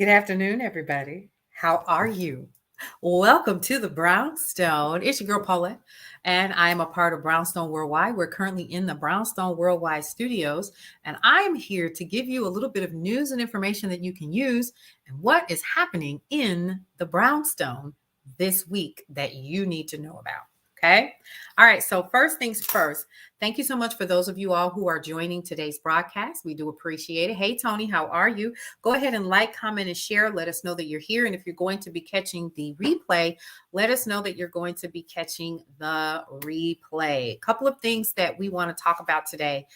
Good afternoon, everybody. How are you? Welcome to the Brownstone. It's your girl Paulette, and I am a part of Brownstone Worldwide. We're currently in the Brownstone Worldwide studios, and I am here to give you a little bit of news and information that you can use and what is happening in the Brownstone this week that you need to know about. Okay. All right. So, first things first, thank you so much for those of you all who are joining today's broadcast. We do appreciate it. Hey, Tony, how are you? Go ahead and like, comment, and share. Let us know that you're here. And if you're going to be catching the replay, let us know that you're going to be catching the replay. A couple of things that we want to talk about today.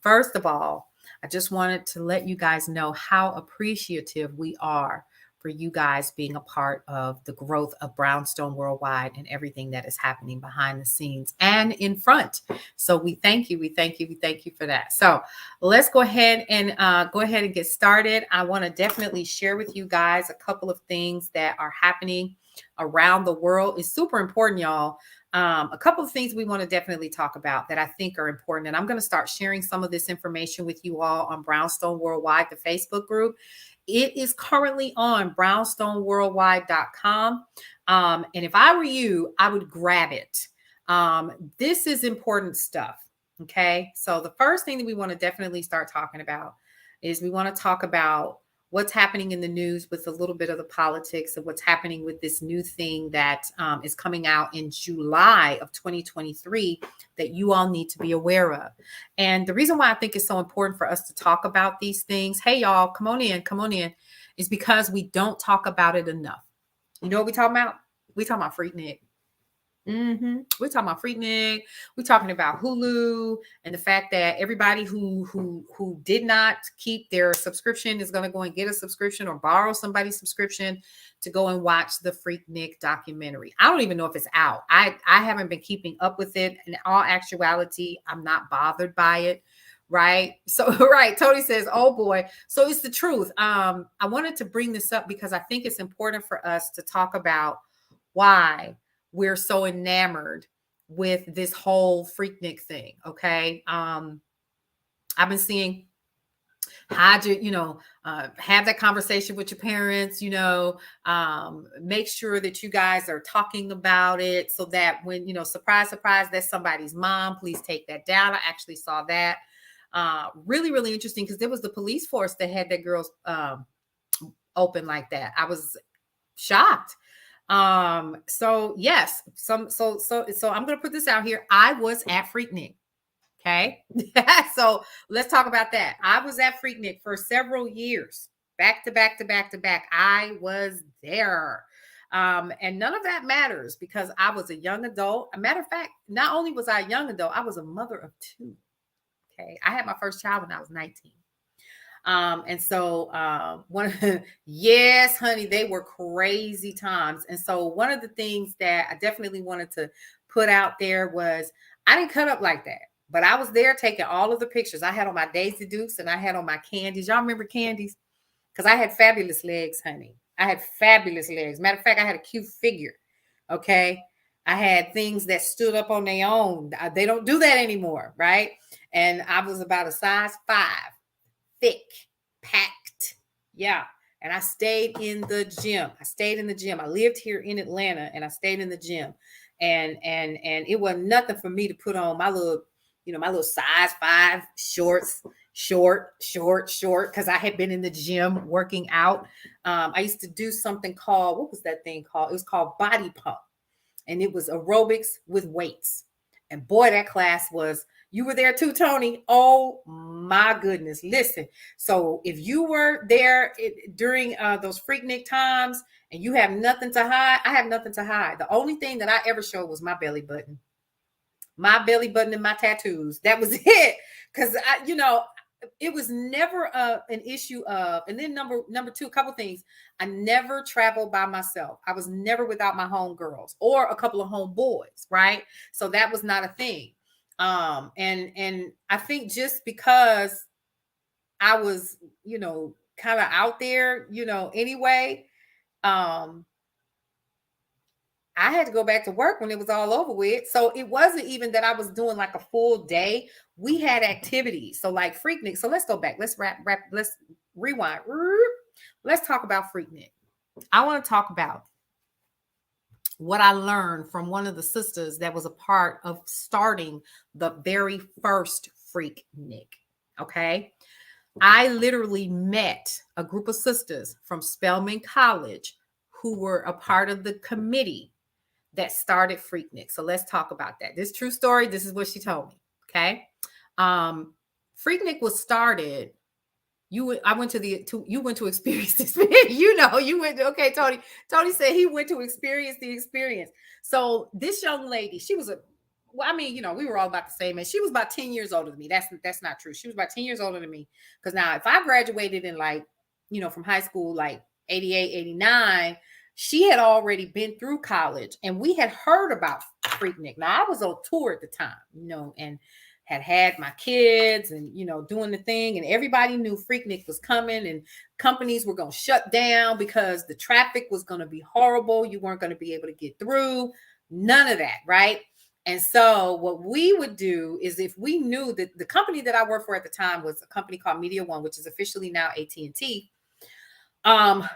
First of all, I just wanted to let you guys know how appreciative we are for you guys being a part of the growth of Brownstone Worldwide and everything that is happening behind the scenes and in front. So we thank you. We thank you. We thank you for that. So let's go ahead and get started. I want to definitely share with you guys a couple of things that are happening around the world. It's super important, y'all. A couple of things we want to definitely talk about that I think are important. And I'm going to start sharing some of this information with you all on Brownstone Worldwide, the Facebook group. It is currently on brownstoneworldwide.com. And if I were you, I would grab it. This is important stuff. Okay. So the first thing that we want to definitely start talking about is we want to talk about what's happening in the news with a little bit of the politics of what's happening with this new thing that is coming out in July of 2023 that you all need to be aware of. And the reason why I think it's so important for us to talk about these things, hey, y'all, come on in, is because we don't talk about it enough. You know what we talking about? We talking about Freaknik. We're talking about Freaknik. We're talking about Hulu and the fact that everybody who did not keep their subscription is going to go and get a subscription or borrow somebody's subscription to go and watch the Freaknik documentary. I don't even know if it's out. I haven't been keeping up with it. In all actuality, I'm not bothered by it. Right. So, right. Tony says, oh boy. So it's the truth. I wanted to bring this up because I think it's important for us to talk about why we're so enamored with this whole Freaknik thing. Okay. I've been seeing how to, have that conversation with your parents, make sure that you guys are talking about it so that when, surprise, surprise, that's somebody's mom, please take that down. I actually saw that. Really, really interesting because there was the police force that had that girl's open like that. I was shocked. So yes, so I'm gonna put this out here. I was at Freaknik. Okay. So let's talk about that. I was at Freaknik for several years, back to back to back to back. I was there. And none of that matters because I was a young adult. A matter of fact, not only was I a young adult, I was a mother of two. Okay. I had my first child when I was 19. And so yes, honey, they were crazy times. And so one of the things that I definitely wanted to put out there was I didn't cut up like that, but I was there taking all of the pictures. I had on my Daisy Dukes and I had on my candies. Y'all remember candies? Because I had fabulous legs, honey. I had fabulous legs. Matter of fact, I had a cute figure. Okay. I had things that stood up on their own. They don't do that anymore, right? And I was about a size 5. Thick, packed. Yeah. And I stayed in the gym. I lived here in Atlanta and I stayed in the gym. And it wasn't nothing for me to put on my little, my little size 5 shorts, short, because I had been in the gym working out. I used to do something called, what was that thing called? It was called Body Pump. And it was aerobics with weights. And boy, that class was, you were there too, Tony. Oh my goodness. Listen. So if you were there during those Freaknik times and you have nothing to hide, I have nothing to hide. The only thing that I ever showed was my belly button. My belly button and my tattoos. That was it. Because it was never an issue of, and then number two, a couple things. I never traveled by myself. I was never without my homegirls or a couple of homeboys, right? So that was not a thing. And I think just because I was, kind of out there, anyway, I had to go back to work when it was all over with. So it wasn't even that I was doing like a full day. We had activities. So like Freaknik. So let's go back. Let's let's rewind. Let's talk about Freaknik. I want to talk about what I learned from one of the sisters that was a part of starting the very first Freaknik. Okay. I literally met a group of sisters from Spelman College who were a part of the committee that started Freaknik. So let's talk about that. This true story. This is what she told me. Okay. Freaknik was started. I went you went to experience this. You went to, okay, Tony. Tony said he went to experience the experience. So this young lady, she was we were all about the same age. She was about 10 years older than me. That's not true. She was about 10 years older than me. Because now if I graduated in from high school, like 88, 89, she had already been through college and we had heard about Freaknik. Now I was on tour at the time, and had my kids and, doing the thing, and everybody knew Freaknik was coming and companies were going to shut down because the traffic was going to be horrible. You weren't going to be able to get through. None of that. Right. And so what we would do is, if we knew that the company that I worked for at the time was a company called Media One, which is officially now AT&T,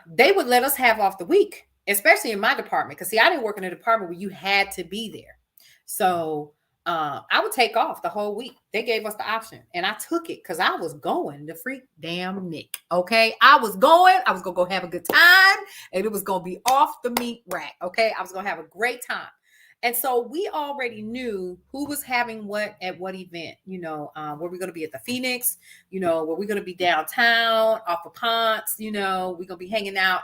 they would let us have off the week, especially in my department. Because see, I didn't work in a department where you had to be there. So I would take off the whole week. They gave us the option and I took it because I was going to freak damn Nick. Okay. I was going to go have a good time and it was going to be off the meat rack. Okay. I was going to have a great time. And so we already knew who was having what at what event, were we going to be at the Phoenix, were we going to be downtown off of Ponce, we're going to be hanging out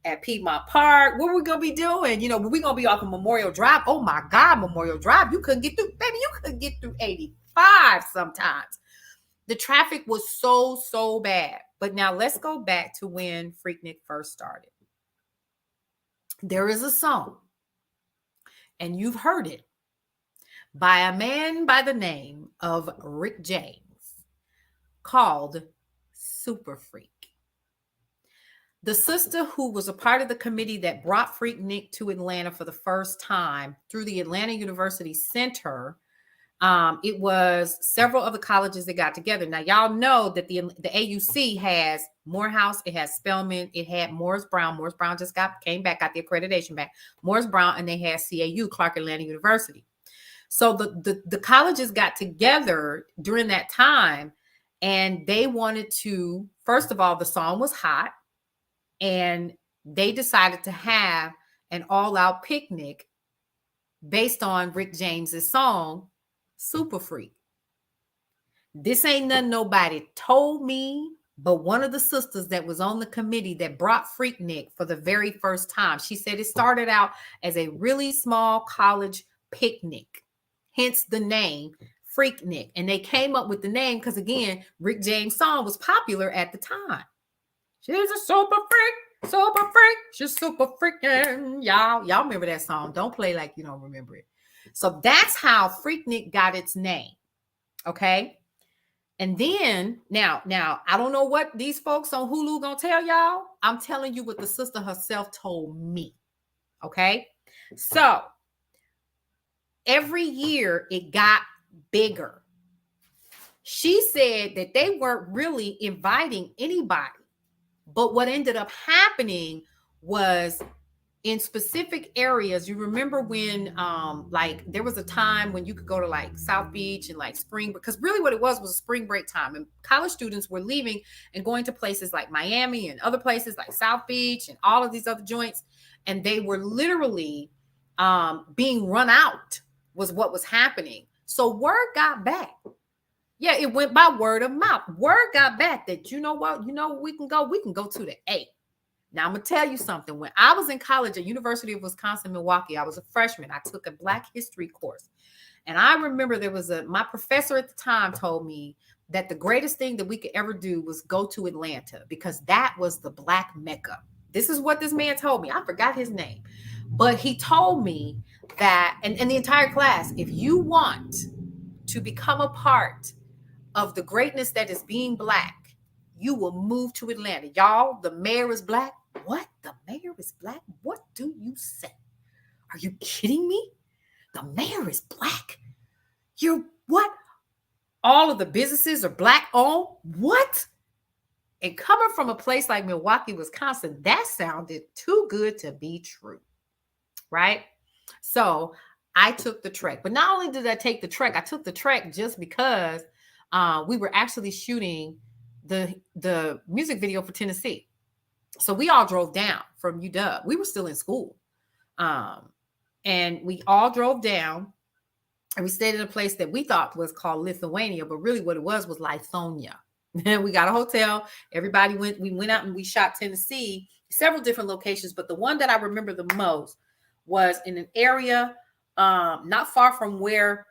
at Piedmont Park. What were we going to be doing? Were we going to be off of Memorial Drive? Oh my God, Memorial Drive. You couldn't get through, baby, you couldn't get through 85 sometimes. The traffic was so bad. But now let's go back to when Freaknik first started. There is a song, and you've heard it, by a man by the name of Rick James, called Super Freak. The sister who was a part of the committee that brought Freaknik to Atlanta for the first time through the Atlanta University Center, it was several of the colleges that got together. Now, y'all know that the AUC has Morehouse, it has Spelman, it had Morris Brown. Morris Brown just came back, got the accreditation back. Morris Brown, and they had CAU, Clark Atlanta University. So the colleges got together during that time, and they wanted to, first of all, the song was hot. And they decided to have an all-out picnic based on Rick James's song, Super Freak. This ain't nothing nobody told me, but one of the sisters that was on the committee that brought Freaknik for the very first time, she said it started out as a really small college picnic, hence the name Freaknik. And they came up with the name because, again, Rick James' song was popular at the time. She's a super freak. She's super freaking. Y'all remember that song. Don't play like you don't remember it. So that's how Freaknik got its name. Okay. And then now, I don't know what these folks on Hulu gonna tell y'all. I'm telling you what the sister herself told me. Okay. So every year it got bigger. She said that they weren't really inviting anybody. But what ended up happening was, in specific areas, you remember when there was a time when you could go to South Beach and spring, because really what it was a spring break time, and college students were leaving and going to places like Miami and other places like South Beach and all of these other joints, and they were literally being run out was what was happening. So word got back. Yeah, it went by word of mouth. Word got back that, we can go to the A. Now, I'm going to tell you something. When I was in college at University of Wisconsin-Milwaukee, I was a freshman. I took a Black history course. And I remember my professor at the time told me that the greatest thing that we could ever do was go to Atlanta, because that was the Black Mecca. This is what this man told me. I forgot his name. But he told me that, and the entire class, if you want to become a part of the greatness that is being Black, you will move to Atlanta. Y'all, the mayor is Black. What? The mayor is Black? What do you say? Are you kidding me? The mayor is Black? You're what? All of the businesses are Black owned? What? And coming from a place like Milwaukee, Wisconsin, that sounded too good to be true, right? So I took the trek. But not only did I take the trek, I took the trek just because we were actually shooting the music video for Tennessee. So we all drove down from UW. We were still in school. And we all drove down and we stayed in a place that we thought was called Lithuania, but really what it was Lithonia. And we got a hotel. Everybody we went out and we shot Tennessee, several different locations. But the one that I remember the most was in an area not far from where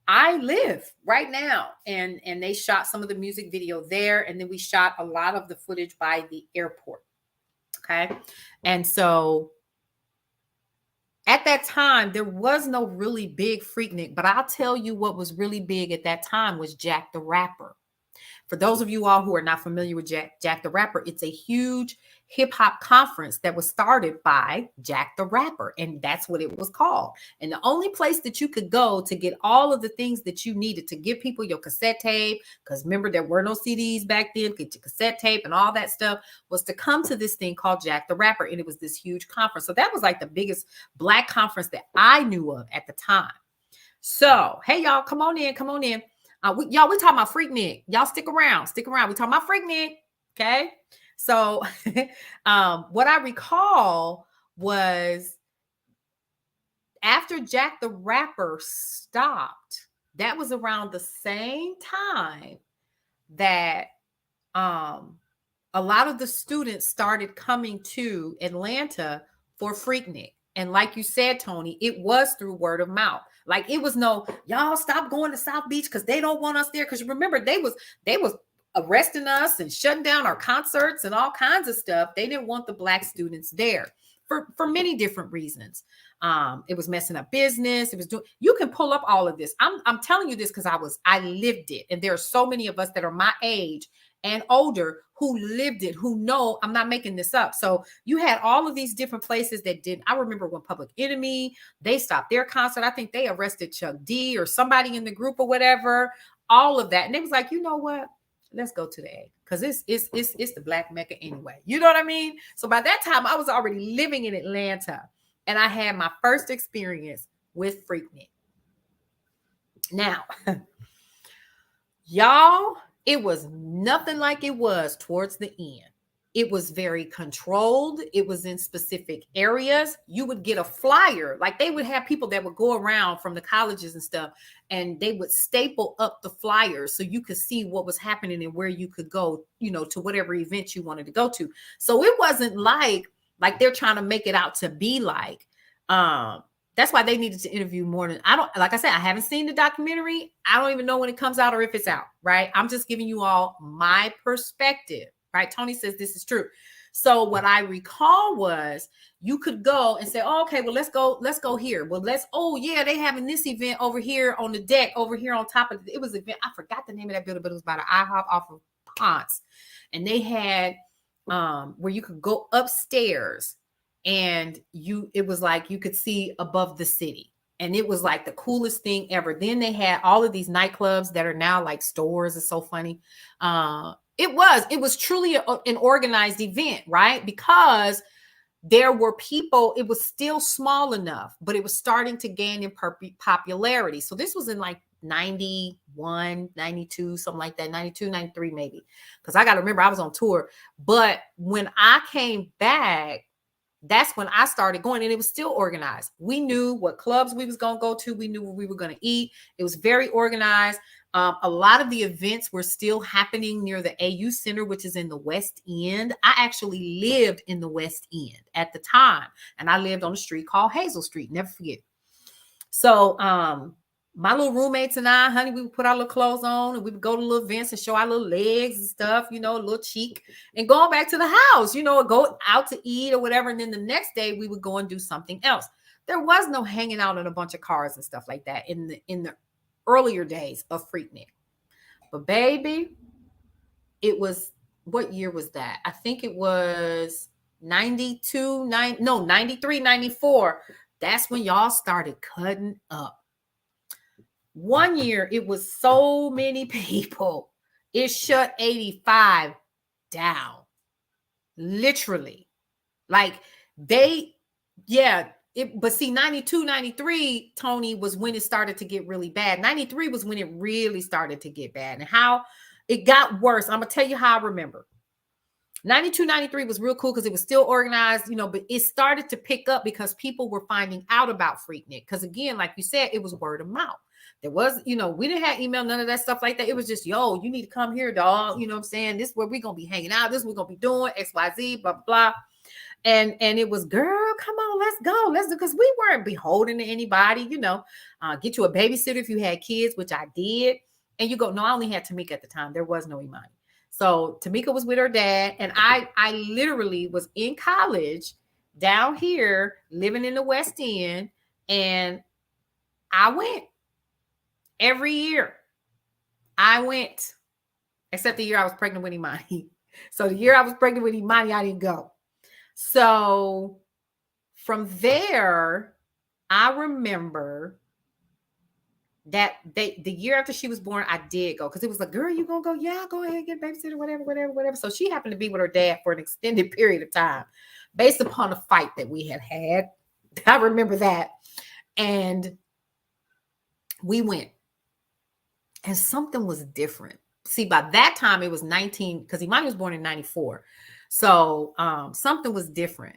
I live right now. And they shot some of the music video there. And then we shot a lot of the footage by the airport. Okay. And so at that time, there was no really big Freaknik, but I'll tell you what was really big at that time was Jack the Rapper. For those of you all who are not familiar with Jack the Rapper, it's a huge hip hop conference that was started by Jack the Rapper. And that's what it was called. And the only place that you could go to get all of the things that you needed to give people your cassette tape, because remember, there were no CDs back then, get your cassette tape and all that stuff, was to come to this thing called Jack the Rapper. And it was this huge conference. So that was like the biggest Black conference that I knew of at the time. So, hey, y'all, come on in, come on in. We talking about Freaknik. Y'all stick around. We talking about Freaknik. Okay. So what I recall was after Jack the Rapper stopped, that was around the same time that a lot of the students started coming to Atlanta for Freaknik. And like you said, Tony, it was through word of mouth. Like it was no, y'all stop going to South Beach because they don't want us there. Because remember, they was arresting us and shutting down our concerts and all kinds of stuff. They didn't want the Black students there for many different reasons. It was messing up business. It was doing. You can pull up all of this. I'm telling you this because I lived it, and there are so many of us that are my age and older who lived it, who know I'm not making this up. So you had all of these different places that did. I remember when Public Enemy, they stopped their concert. I think they arrested Chuck D or somebody in the group or whatever, all of that. And it was like, you know what? Let's go to the A because it's the Black Mecca anyway. You know what I mean? So by that time, I was already living in Atlanta and I had my first experience with Freaknik. Now, y'all, it was nothing like it was towards the end. It was very controlled. It was in specific areas. You would get a flyer. Like they would have people that would go around from the colleges and stuff, and they would staple up the flyers so you could see what was happening and where you could go, you know, to whatever event you wanted to go to. So it wasn't like they're trying to make it out to be like, that's why they needed to interview more than like I said, I haven't seen the documentary. I don't even know when it comes out or if it's out, right? I'm just giving you all my perspective, right? Tony says this is true. So what I recall was you could go and say, oh, okay, well, let's go here. Well, oh yeah, they having this event over here on the deck, over here on top of it was an event. I forgot the name of that building, but it was by the IHOP off of Ponce. And they had where you could go upstairs. And it was like you could see above the city. And it was like the coolest thing ever. Then they had all of these nightclubs that are now like stores. It's so funny. It was truly an organized event, right? Because there were people, it was still small enough, but it was starting to gain in popularity. So this was in like 91, 92, something like that, 92, 93 maybe. Because I got to remember I was on tour. But when I came back, that's when I started going, and it was still organized. We knew what clubs we was going to go to. We knew where we were going to eat. It was very organized. A lot of the events were still happening near the AU Center, which is in the West End. I actually lived in the West End at the time, and I lived on a street called Hazel Street. Never forget. So my little roommates and I, honey, we would put our little clothes on and we would go to little events and show our little legs and stuff, you know, a little cheek, and going back to the house, you know, go out to eat or whatever. And then the next day we would go and do something else. There was no hanging out in a bunch of cars and stuff like that in the earlier days of Freaknik. But baby, it was, what year was that? I think it was 93, 94. That's when y'all started cutting up. One year, it was so many people. It shut 85 down. Literally. Like they, yeah. But see, 92, 93, Tony, was when it started to get really bad. 93 was when it really started to get bad. And how it got worse. I'm going to tell you how I remember. 92, 93 was real cool because it was still organized, but it started to pick up because people were finding out about Freaknik. Because again, like you said, it was word of mouth. There was, we didn't have email, none of that stuff like that. It was just, yo, you need to come here, dog. You know what I'm saying? This is where we're going to be hanging out. This is what we're going to be doing, XYZ, blah, blah, blah. And it was, girl, come on, let's go. Let's do, because we weren't beholden to anybody, get you a babysitter if you had kids, which I did. And you go, no, I only had Tamika at the time. There was no Imani. So Tamika was with her dad. And I literally was in college down here, living in the West End. And I went every year. I went, except the year I was pregnant with Imani. So the year I was pregnant with Imani, I didn't go. So from there, I remember that the year after she was born, I did go because it was like, girl, you gonna go? Yeah, go ahead, get a babysitter, whatever. So she happened to be with her dad for an extended period of time based upon a fight that we had. I remember that. And we went and something was different. See, by that time it was 19, because Imani was born in 94. So something was different.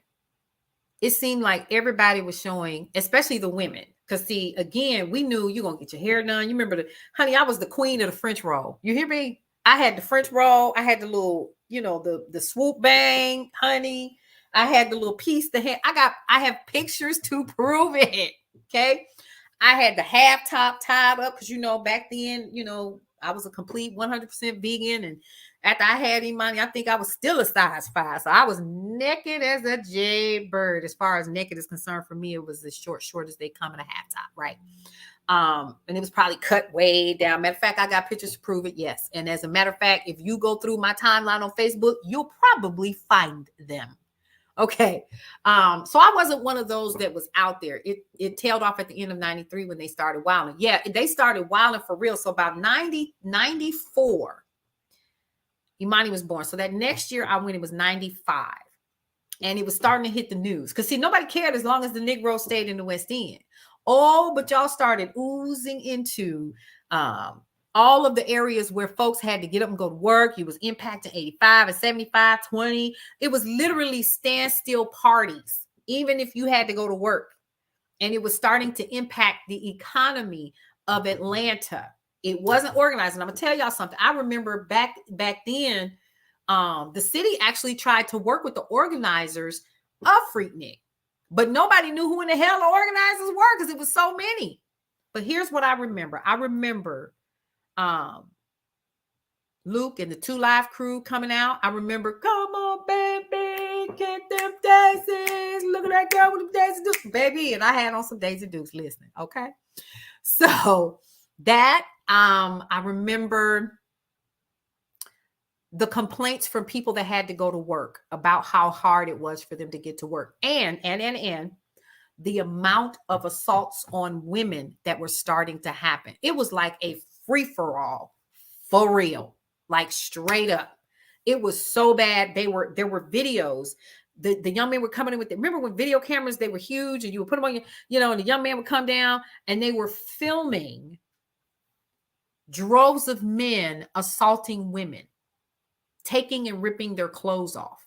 It seemed like everybody was showing, especially the women. Because see, again, we knew you're going to get your hair done. You remember, honey, I was the queen of the French roll. You hear me? I had the French roll. I had the little, the swoop bang, honey. I had the little piece, I have pictures to prove it. Okay. I had the half top tied up because, back then, I was a complete 100% vegan. And after I had Imani, I think I was still a size 5. So I was naked as a jaybird. As far as naked is concerned, for me, it was as short as they come in a half top, right? And it was probably cut way down. Matter of fact, I got pictures to prove it. Yes. And as a matter of fact, if you go through my timeline on Facebook, you'll probably find them. Okay. So I wasn't one of those that was out there. It tailed off at the end of 93 when they started wilding. Yeah, they started wilding for real. So about 94, Imani was born. So that next year I went, it was 95. And it was starting to hit the news. Because see, nobody cared as long as the Negroes stayed in the West End. Oh, but y'all started oozing into all of the areas where folks had to get up and go to work. You was impacting 85 and 75, 20. It was literally standstill parties, even if you had to go to work. And it was starting to impact the economy of Atlanta. It wasn't organized. And I'm going to tell y'all something. I remember back then, the city actually tried to work with the organizers of Freaknik. But nobody knew who in the hell the organizers were because it was so many. But here's what I remember. I remember Luke and the 2 Live crew coming out. I remember, come on, baby, get them daisies. Look at that girl with them Daisy Dukes, baby. And I had on some Daisy Dukes listening. Okay. So that, I remember the complaints from people that had to go to work about how hard it was for them to get to work. And the amount of assaults on women that were starting to happen. It was like a free-for-all, for real, like straight up. It was so bad. There were videos. The young men were coming in with remember when video cameras, they were huge and you would put them on your, and the young man would come down and they were filming droves of men assaulting women, taking and ripping their clothes off.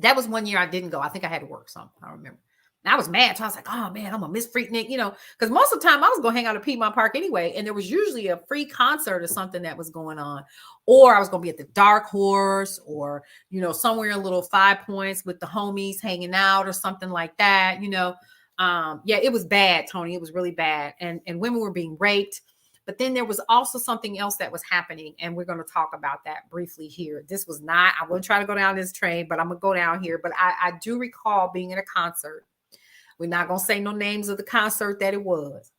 That was one year I didn't go. I think I had to work something. I remember. And I was mad. So I was like, oh man, I'm gonna miss Freaknik, because most of the time I was gonna hang out at Piedmont Park anyway. And there was usually a free concert or something that was going on. Or I was gonna be at the Dark Horse or, somewhere in Little 5 Points with the homies hanging out or something like that. Yeah, it was bad, Tony. It was really bad. And women were being raped. But then there was also something else that was happening. And we're going to talk about that briefly here. This was not, I wouldn't try to go down this train, but I'm going to go down here. But I do recall being in a concert. We're not going to say no names of the concert that it was.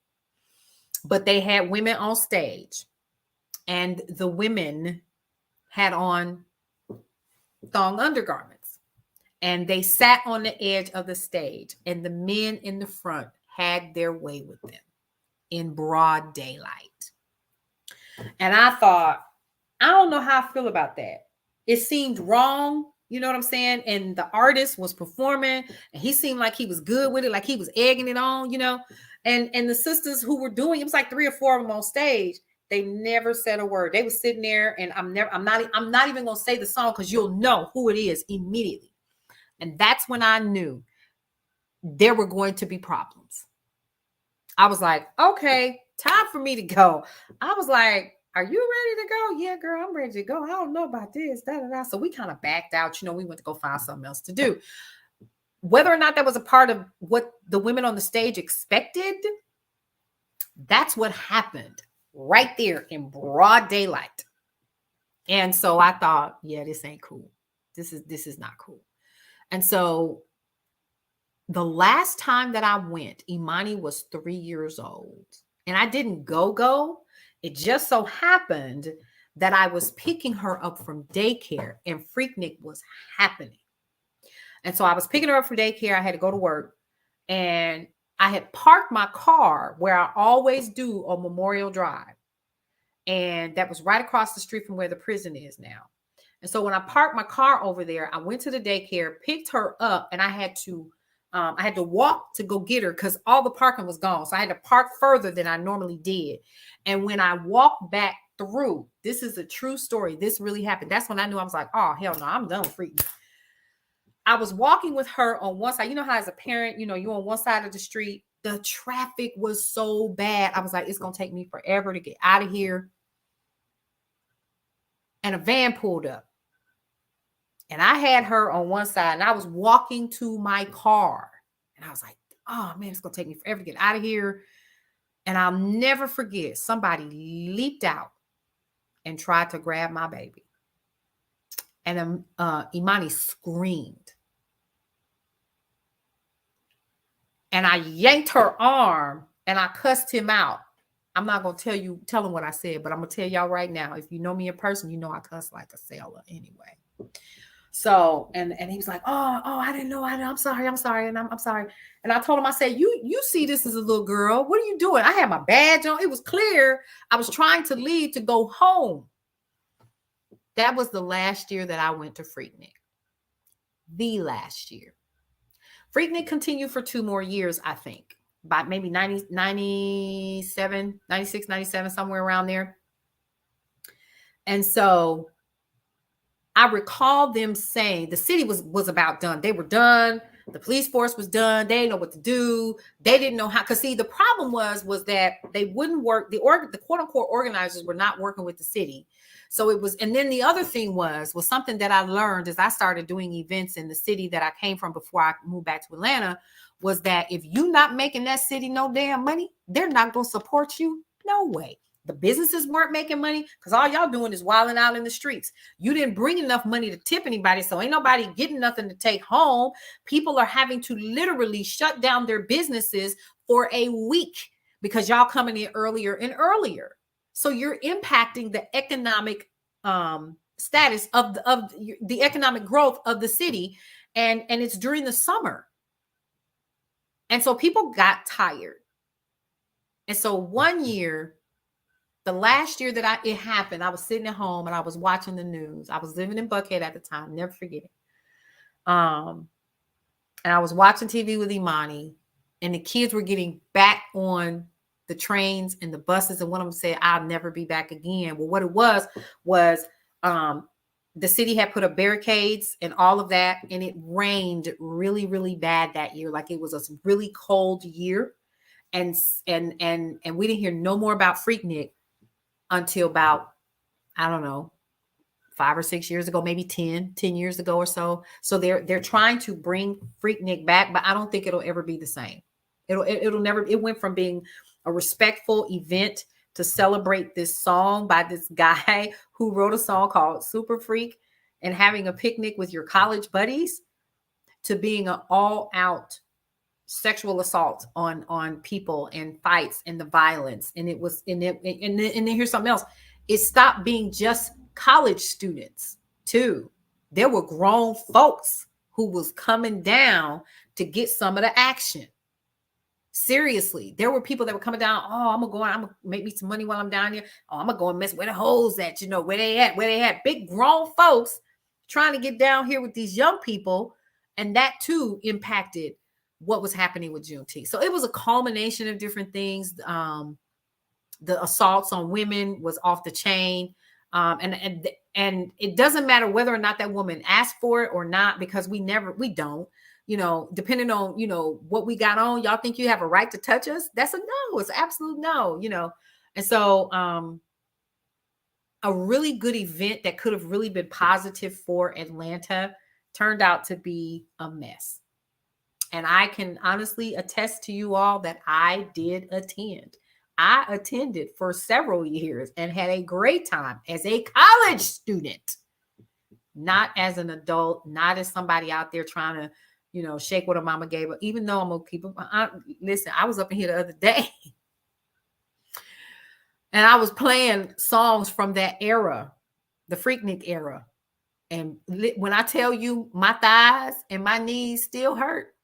But they had women on stage. And the women had on thong undergarments. And they sat on the edge of the stage. And the men in the front had their way with them in broad daylight. And I thought, I don't know how I feel about that. it seemed wrong. You know what I'm saying? And the artist was performing and he seemed like he was good with it, like he was egging it on, and the sisters who were doing it was like 3 or 4 of them on stage. They never said a word. They were sitting there, and I'm not even gonna say the song because you'll know who it is immediately. And that's when I knew there were going to be problems. I was like, okay, time for me to go. I was like, are you ready to go? Yeah, girl, I'm ready to go. I don't know about this. Da, da, da. So we kind of backed out. We went to go find something else to do. Whether or not that was a part of what the women on the stage expected, that's what happened right there in broad daylight. And so I thought, yeah, this ain't cool. This is not cool. And so the last time that I went, Imani was 3 years old. And I didn't go. It just so happened that I was picking her up from daycare and Freaknik was happening. And so I was picking her up from daycare. I had to go to work. And I had parked my car where I always do on Memorial Drive. And that was right across the street from where the prison is now. And so when I parked my car over there, I went to the daycare, picked her up, and I had to walk to go get her because all the parking was gone. So I had to park further than I normally did. And when I walked back through, this is a true story. This really happened. That's when I knew. I was like, oh, hell no, I'm done with Freaknik. I was walking with her on one side. You know how as a parent, you're on one side of the street. The traffic was so bad. I was like, it's going to take me forever to get out of here. And a van pulled up. And I had her on one side and I was walking to my car. And I was like, oh man, it's going to take me forever to get out of here. And I'll never forget, somebody leaped out and tried to grab my baby. And Imani screamed. And I yanked her arm and I cussed him out. I'm not going to tell him what I said, but I'm going to tell y'all right now. If you know me in person, you know I cuss like a sailor anyway. So, and he was like, oh, I didn't know. I'm sorry. And I'm sorry. And I told him, I said, you see this as a little girl. What are you doing? I had my badge on. It was clear. I was trying to leave to go home. That was the last year that I went to Freaknik. The last year. Freaknik continued for 2 more years, I think. By maybe 97, 96, 97, somewhere around there. And so I recall them saying the city was about done. They were done. The police force was done. They didn't know what to do. They didn't know how. Because see, the problem was that they wouldn't work. The quote unquote organizers were not working with the city. So it was, and then the other thing was something that I learned as I started doing events in the city that I came from before I moved back to Atlanta, was that if you're not making that city no damn money, they're not going to support you. No way. The businesses weren't making money because all y'all doing is wilding out in the streets. You didn't bring enough money to tip anybody, so ain't nobody getting nothing to take home. People are having to literally shut down their businesses for a week because y'all coming in earlier and earlier. So you're impacting the economic status of the economic growth of the city, and it's during the summer. And so people got tired. And so one year, the last year that it happened, I was sitting at home and I was watching the news. I was living in Buckhead at the time, never forget it. And I was watching TV with Imani, and the kids were getting back on the trains and the buses, and one of them said, I'll never be back again. Well, what it was the city had put up barricades and all of that, and it rained really, really bad that year. Like it was a really cold year. And we didn't hear no more about Freaknik until about, I don't know, 5 or 6 years ago, maybe 10 years ago or so. So they're trying to bring Freaknik back, but I don't think it'll ever be the same. It'll never, it went from being a respectful event to celebrate this song by this guy who wrote a song called Super Freak and having a picnic with your college buddies to being an all out sexual assault on people and fights and the violence. And it was, and then here's something else. It stopped being just college students too. There were grown folks who was coming down to get some of the action. Seriously, there were people that were coming down. Oh, I'm gonna make me some money while I'm down here. Oh, I'm gonna go and mess where the hoes at, where they at. Big grown folks trying to get down here with these young people. And that too impacted what was happening with Juneteenth. So it was a culmination of different things. The assaults on women was off the chain. And it doesn't matter whether or not that woman asked for it or not, because we don't, depending on, what we got on, y'all think you have a right to touch us? That's a no. It's absolute no, And so, a really good event that could have really been positive for Atlanta turned out to be a mess. And I can honestly attest to you all that I did attend. I attended for several years and had a great time as a college student, not as an adult, not as somebody out there trying to, shake what a mama gave her, even though I'm going to keep them. Listen, I was up in here the other day and I was playing songs from that era, the Freaknik era. And when I tell you my thighs and my knees still hurt,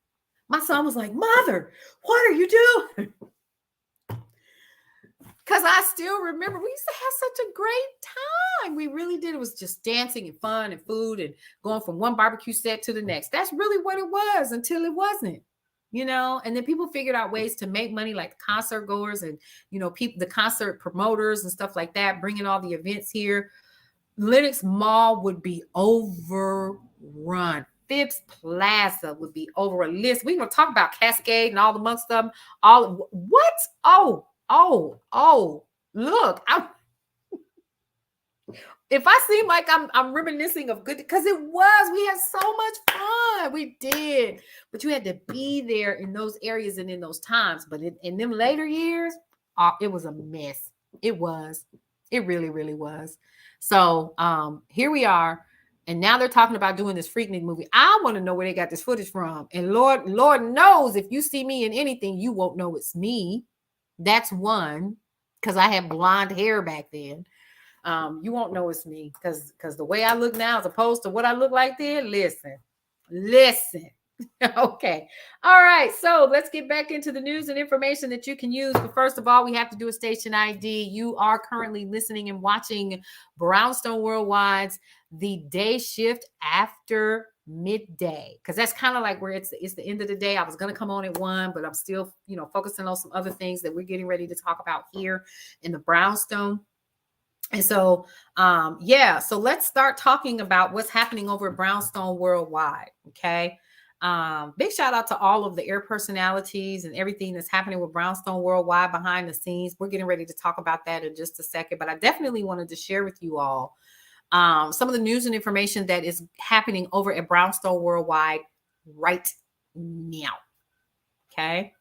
my son was like, "Mother, what are you doing?" Because I still remember we used to have such a great time. We really did. It was just dancing and fun and food and going from one barbecue set to the next. That's really what it was until it wasn't, And then people figured out ways to make money, like concert goers and, people, the concert promoters and stuff like that, bringing all the events here. Lenox Mall would be overrun. Phipps Plaza would be over a list. We're going to talk about Cascade and all amongst them. What? Oh, look, if I seem like I'm reminiscing of good, because we had so much fun. We did, but you had to be there in those areas and in those times. But in them later years, it was a mess. It really, really was. So here we are. And now they're talking about doing this Freaknik movie. I want to know where they got this footage from. And Lord knows, if you see me in anything, you won't know it's me. That's one, because I had blonde hair back then. You won't know it's me because the way I look now as opposed to what I look like then. Listen. Okay. All right. So let's get back into the news and information that you can use. But first of all, we have to do a station ID. You are currently listening and watching Brownstone Worldwide's The Day Shift After Midday, because that's kind of like where it's the end of the day. I was going to come on at 1, but I'm still, focusing on some other things that we're getting ready to talk about here in the Brownstone. And so, so let's start talking about what's happening over at Brownstone Worldwide. Okay. Big shout out to all of the air personalities and everything that's happening with Brownstone Worldwide behind the scenes. We're getting ready to talk about that in just a second, but I definitely wanted to share with you all some of the news and information that is happening over at Brownstone Worldwide right now. Okay.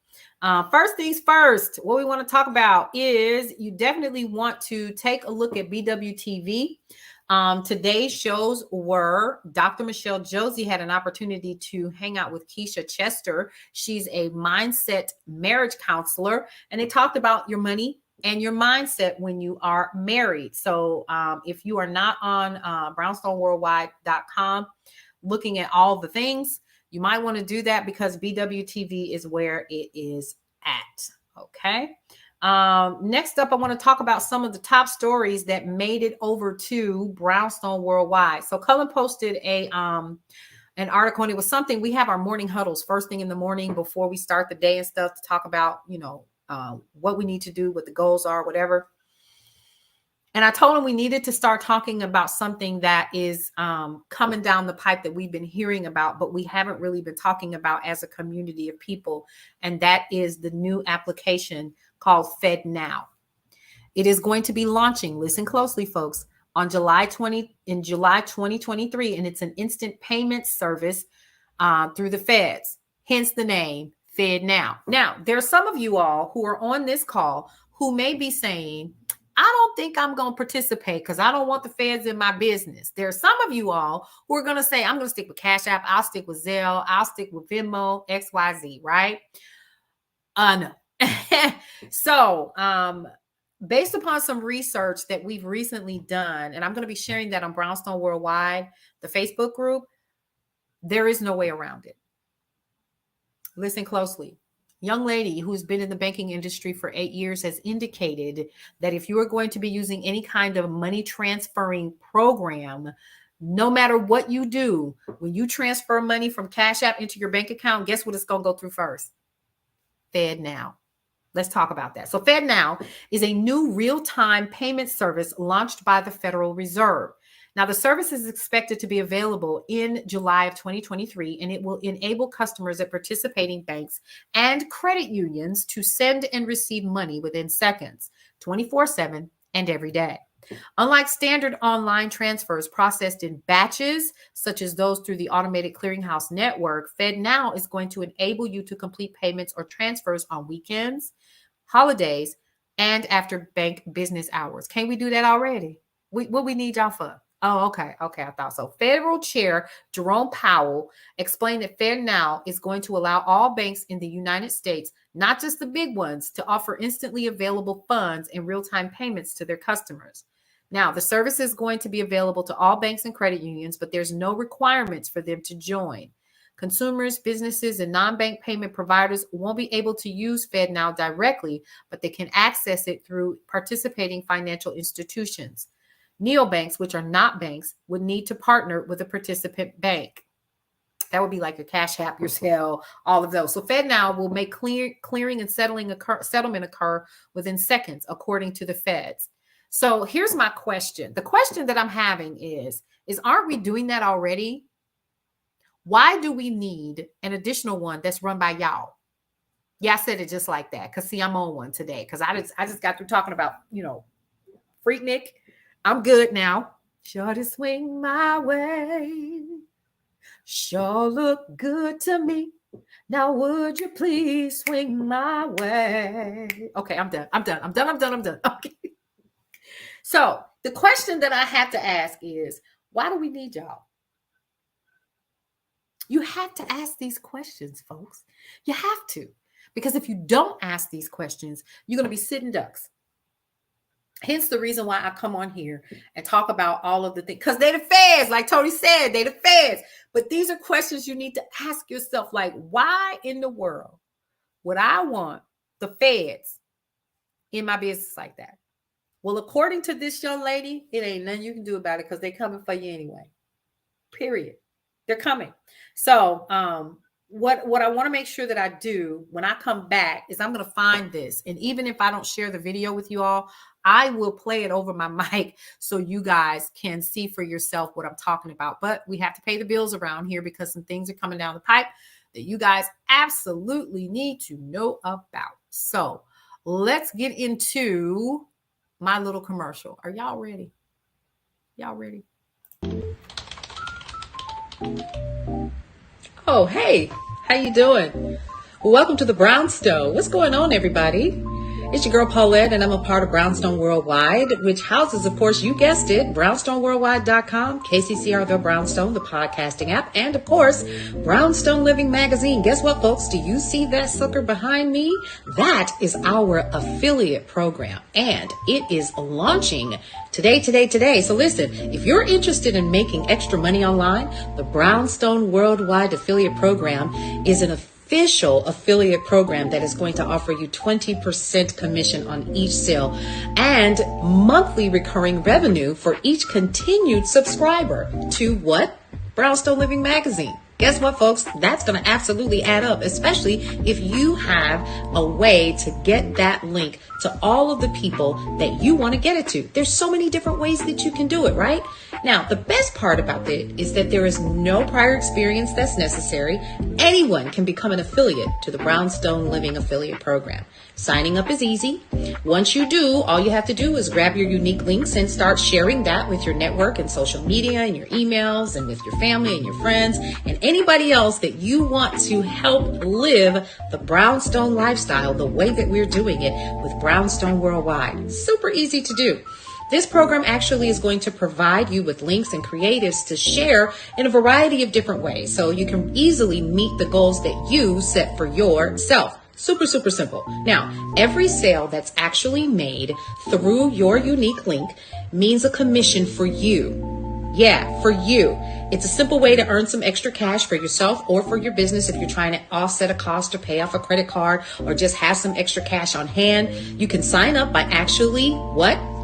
First things first, what we want to talk about is you definitely want to take a look at BWTV. Today's shows were Dr. Michelle Josie had an opportunity to hang out with Keisha Chester. She's a mindset marriage counselor, and they talked about your money and your mindset when you are married. So if you are not on brownstoneworldwide.com looking at all the things, you might want to do that because BWTV is where it is at. Okay. Next up, I want to talk about some of the top stories that made it over to Brownstone Worldwide. So Cullen posted an article, and it was something. We have our morning huddles first thing in the morning before we start the day and stuff to talk about, what we need to do, what the goals are, whatever. And I told him we needed to start talking about something that is coming down the pipe that we've been hearing about, but we haven't really been talking about as a community of people. And that is the new application called FedNow. It is going to be launching, listen closely, folks, on July 2023. And it's an instant payment service through the feds, hence the name FedNow. Now, there are some of you all who are on this call who may be saying, I don't think I'm going to participate because I don't want the feds in my business. There are some of you all who are going to say, I'm going to stick with Cash App. I'll stick with Zelle. I'll stick with Venmo, XYZ, right? No. So, based upon some research that we've recently done, and I'm going to be sharing that on Brownstone Worldwide, the Facebook group, there is no way around it. Listen closely. Young lady who's been in the banking industry for 8 years has indicated that if you are going to be using any kind of money transferring program, No matter what you do, when you transfer money from Cash App into your bank account, guess what it's going to go through first? FedNow. Let's talk about that. So FedNow is a new real-time payment service launched by the Federal Reserve. Now, the service is expected to be available in July of 2023, and it will enable customers at participating banks and credit unions to send and receive money within seconds, 24/7 and every day. Unlike standard online transfers processed in batches, such as those through the automated clearinghouse network, FedNow is going to enable you to complete payments or transfers on weekends, holidays, and after bank business hours. Can't we do that already? What we need y'all for? Oh, okay. Okay, I thought so. Federal Chair Jerome Powell explained that FedNow is going to allow all banks in the United States, not just the big ones, to offer instantly available funds and real-time payments to their customers. Now, the service is going to be available to all banks and credit unions, but there's no requirements for them to join. Consumers, businesses, and non-bank payment providers won't be able to use FedNow directly, but they can access it through participating financial institutions. Neobanks, which are not banks, would need to partner with a participant bank. That would be like your Cash App, your Zelle, all of those. So FedNow will make clearing and settlement occur within seconds, according to the feds. So here's my question. The question that I'm having is aren't we doing that already? Why do we need an additional one that's run by y'all? Yeah, I said it just like that. Because see, I'm on one today. Because I just got through talking about, Freaknik. I'm good now. Sure to swing my way. Sure look good to me. Now would you please swing my way? Okay, I'm done. Okay. So the question that I have to ask is, why do we need y'all? You have to ask these questions, folks. You have to. Because if you don't ask these questions, you're going to be sitting ducks. Hence the reason why I come on here and talk about all of the things. Because they're the feds, like Tony said, they're the feds. But these are questions you need to ask yourself, like, why in the world would I want the feds in my business like that? Well, according to this young lady, it ain't nothing you can do about it because they're coming for you anyway. Period. They're coming. So what I want to make sure that I do when I come back is I'm going to find this. And even if I don't share the video with you all, I will play it over my mic so you guys can see for yourself what I'm talking about. But we have to pay the bills around here because some things are coming down the pipe that you guys absolutely need to know about. So let's get into my little commercial. Are y'all ready? Y'all ready? Oh, hey, how you doing? Well, welcome to the Brownstone. What's going on, everybody? It's your girl Paulette, and I'm a part of Brownstone Worldwide, which houses, of course, you guessed it, brownstoneworldwide.com, KCCR The Brownstone, the podcasting app, and, of course, Brownstone Living Magazine. Guess what, folks? Do you see that sucker behind me? That is our affiliate program, and it is launching today. So listen, if you're interested in making extra money online, the Brownstone Worldwide Affiliate Program is an official affiliate program that is going to offer you 20% commission on each sale and monthly recurring revenue for each continued subscriber to what? Brownstone Living Magazine. Guess what, folks? That's going to absolutely add up, especially if you have a way to get that link to all of the people that you want to get it to. There's so many different ways that you can do it, right? Now, the best part about it is that there is no prior experience that's necessary. Anyone can become an affiliate to the Brownstone Living Affiliate Program. Signing up is easy. Once you do, all you have to do is grab your unique links and start sharing that with your network and social media and your emails and with your family and your friends and anybody else that you want to help live the Brownstone lifestyle the way that we're doing it with Brownstone Worldwide. Super easy to do. This program actually is going to provide you with links and creatives to share in a variety of different ways so you can easily meet the goals that you set for yourself. Super, super simple. Now, every sale that's actually made through your unique link means a commission for you. Yeah, for you. It's a simple way to earn some extra cash for yourself or for your business if you're trying to offset a cost or pay off a credit card or just have some extra cash on hand. You can sign up by actually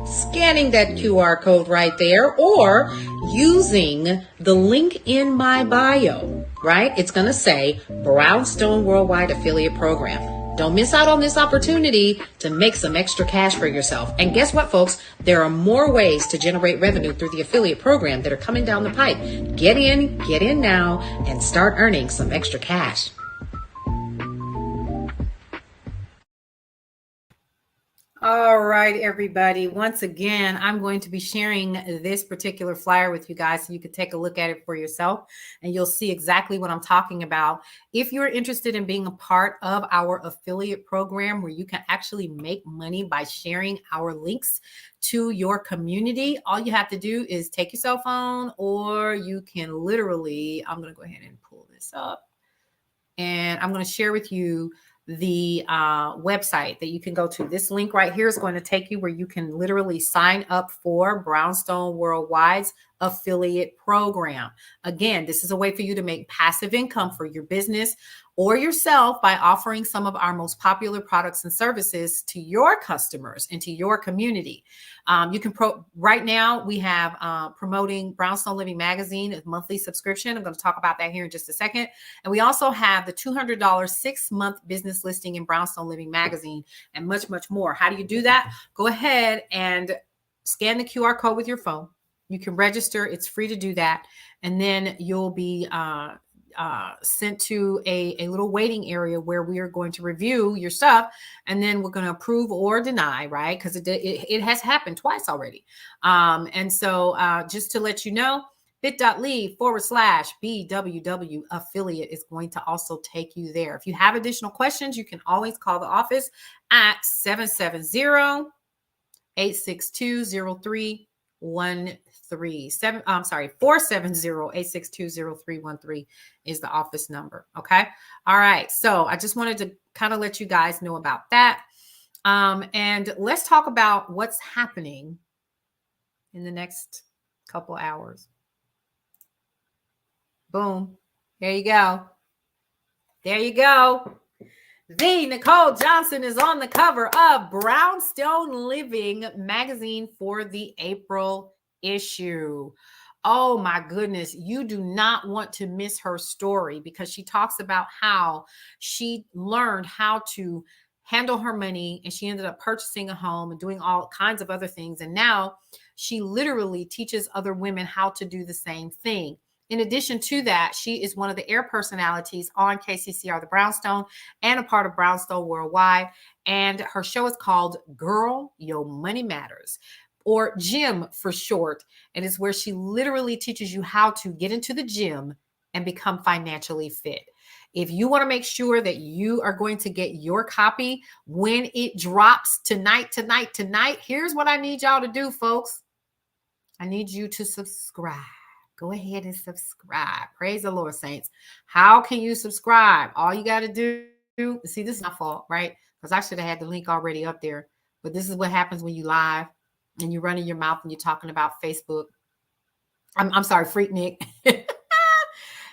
scanning that QR code right there, or using the link in my bio, right? It's going to say Brownstone Worldwide Affiliate Program. Don't miss out on this opportunity to make some extra cash for yourself. And guess what, folks? There are more ways to generate revenue through the affiliate program that are coming down the pipe. Get in now, and start earning some extra cash. All right, everybody. Once again, I'm going to be sharing this particular flyer with you guys so you can take a look at it for yourself and you'll see exactly what I'm talking about. If you're interested in being a part of our affiliate program where you can actually make money by sharing our links to your community, all you have to do is take your cell phone, or you can literally, I'm going to go ahead and pull this up and I'm going to share with you the website that you can go to. This link right here is going to take you where you can literally sign up for Brownstone Worldwide's affiliate program. Again, this is a way for you to make passive income for your business or yourself by offering some of our most popular products and services to your customers and to your community. You can right now we have promoting Brownstone Living Magazine, a monthly subscription. I'm going to talk about that here in just a second. And we also have the $200 6-month business listing in Brownstone Living Magazine and much, much more. How do you do that? Go ahead and scan the QR code with your phone. You can register. It's free to do that. And then you'll be sent to a little waiting area where we are going to review your stuff, and then we're going to approve or deny, right? Because it has happened twice already. And so just to let you know, bit.ly/BWW affiliate is going to also take you there. If you have additional questions, you can always call the office at 770-862-0313. 470-862-0313 is the office number. Okay. All right. So I just wanted to kind of let you guys know about that. And let's talk about what's happening in the next couple hours. Boom. There you go. There you go. The Nicole Johnson is on the cover of Brownstone Living Magazine for the April issue. Oh my goodness. You do not want to miss her story, because she talks about how she learned how to handle her money, and she ended up purchasing a home and doing all kinds of other things. And now she literally teaches other women how to do the same thing. In addition to that, she is one of the air personalities on KCCR The Brownstone and a part of Brownstone Worldwide. And her show is called Girl, Your Money Matters, or GYM for short. And it's where she literally teaches you how to get into the gym and become financially fit. If you want to make sure that you are going to get your copy when it drops tonight, here's what I need y'all to do, folks. I need you to subscribe. Go ahead and subscribe. Praise the Lord, saints. How can you subscribe? All you got to do, see, this is my fault, right? Because I should have had the link already up there. But this is what happens when you live and you're running your mouth and you're talking about Facebook. I'm sorry, Freaknik.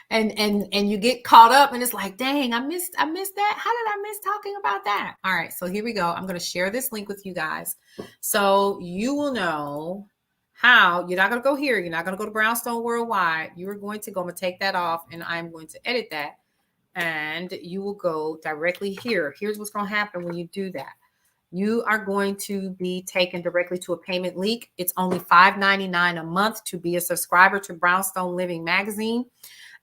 and you get caught up and it's like, dang, I missed that. How did I miss talking about that? All right, so here we go. I'm going to share this link with you guys so you will know how. You're not going to go here. You're not going to go to Brownstone Worldwide. You are going to go. I'm going to take that off, and I'm going to edit that, and you will go directly here. Here's what's going to happen when you do that. You are going to be taken directly to a payment link. It's only $5.99 a month to be a subscriber to Brownstone Living Magazine,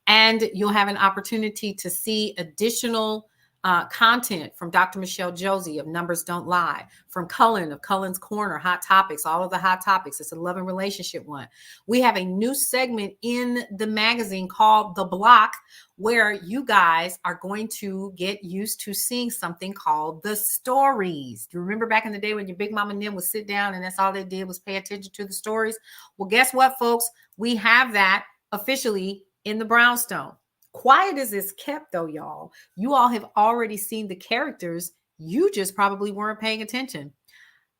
and you'll have an opportunity to see additional content from Dr. Michelle Josie of Numbers Don't Lie, from Cullen of Cullen's Corner, Hot Topics, all of the hot topics. It's a love and relationship one. We have a new segment in the magazine called The Block, where you guys are going to get used to seeing something called the stories. Do you remember back in the day when your big mama and them would sit down and that's all they did was pay attention to the stories? Well, guess what, folks? We have that officially in the Brownstone. Quiet as it's kept, though, y'all. You all have already seen the characters. You just probably weren't paying attention.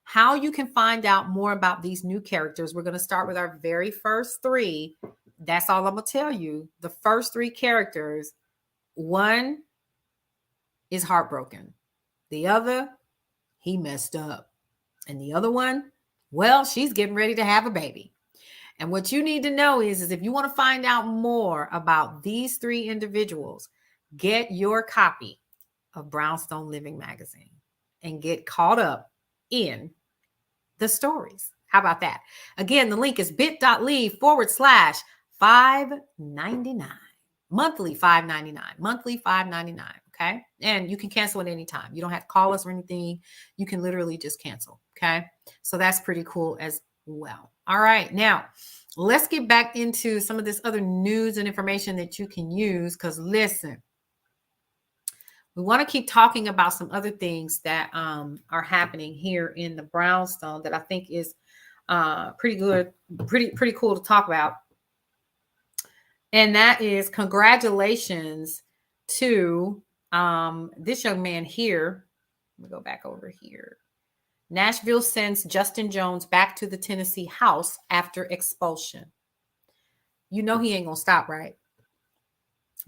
How you can find out more about these new characters, we're going to start with our very first three. That's all I'm going to tell you. The first three characters, one is heartbroken. The other, he messed up. And the other one, Well, she's getting ready to have a baby. And what you need to know is if you want to find out more about these three individuals, get your copy of Brownstone Living Magazine and get caught up in the stories. How about that? Again, the link is bit.ly/599. Monthly $5.99. Monthly $5.99. Okay. And you can cancel at any time. You don't have to call us or anything. You can literally just cancel. Okay. So that's pretty cool as well. All right. Now, let's get back into some of this other news and information that you can use. Because listen, we want to keep talking about some other things that are happening here in the Brownstone that I think is pretty good, pretty cool to talk about. And that is congratulations to this young man here. Let me go back over here. Nashville sends Justin Jones back to the Tennessee house after expulsion. You know he ain't gonna stop, right?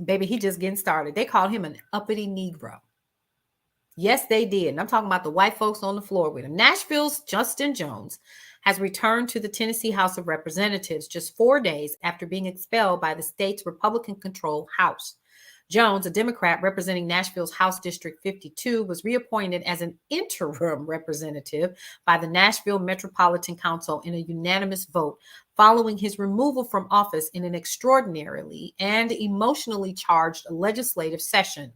Baby, he just getting started. They called him an uppity Negro. Yes, they did. And I'm talking about the white folks on the floor with him. Nashville's Justin Jones has returned to the Tennessee House of Representatives just 4 days after being expelled by the state's Republican-controlled House. Jones, a Democrat representing Nashville's House District 52, was reappointed as an interim representative by the Nashville Metropolitan Council in a unanimous vote following his removal from office in an extraordinarily and emotionally charged legislative session.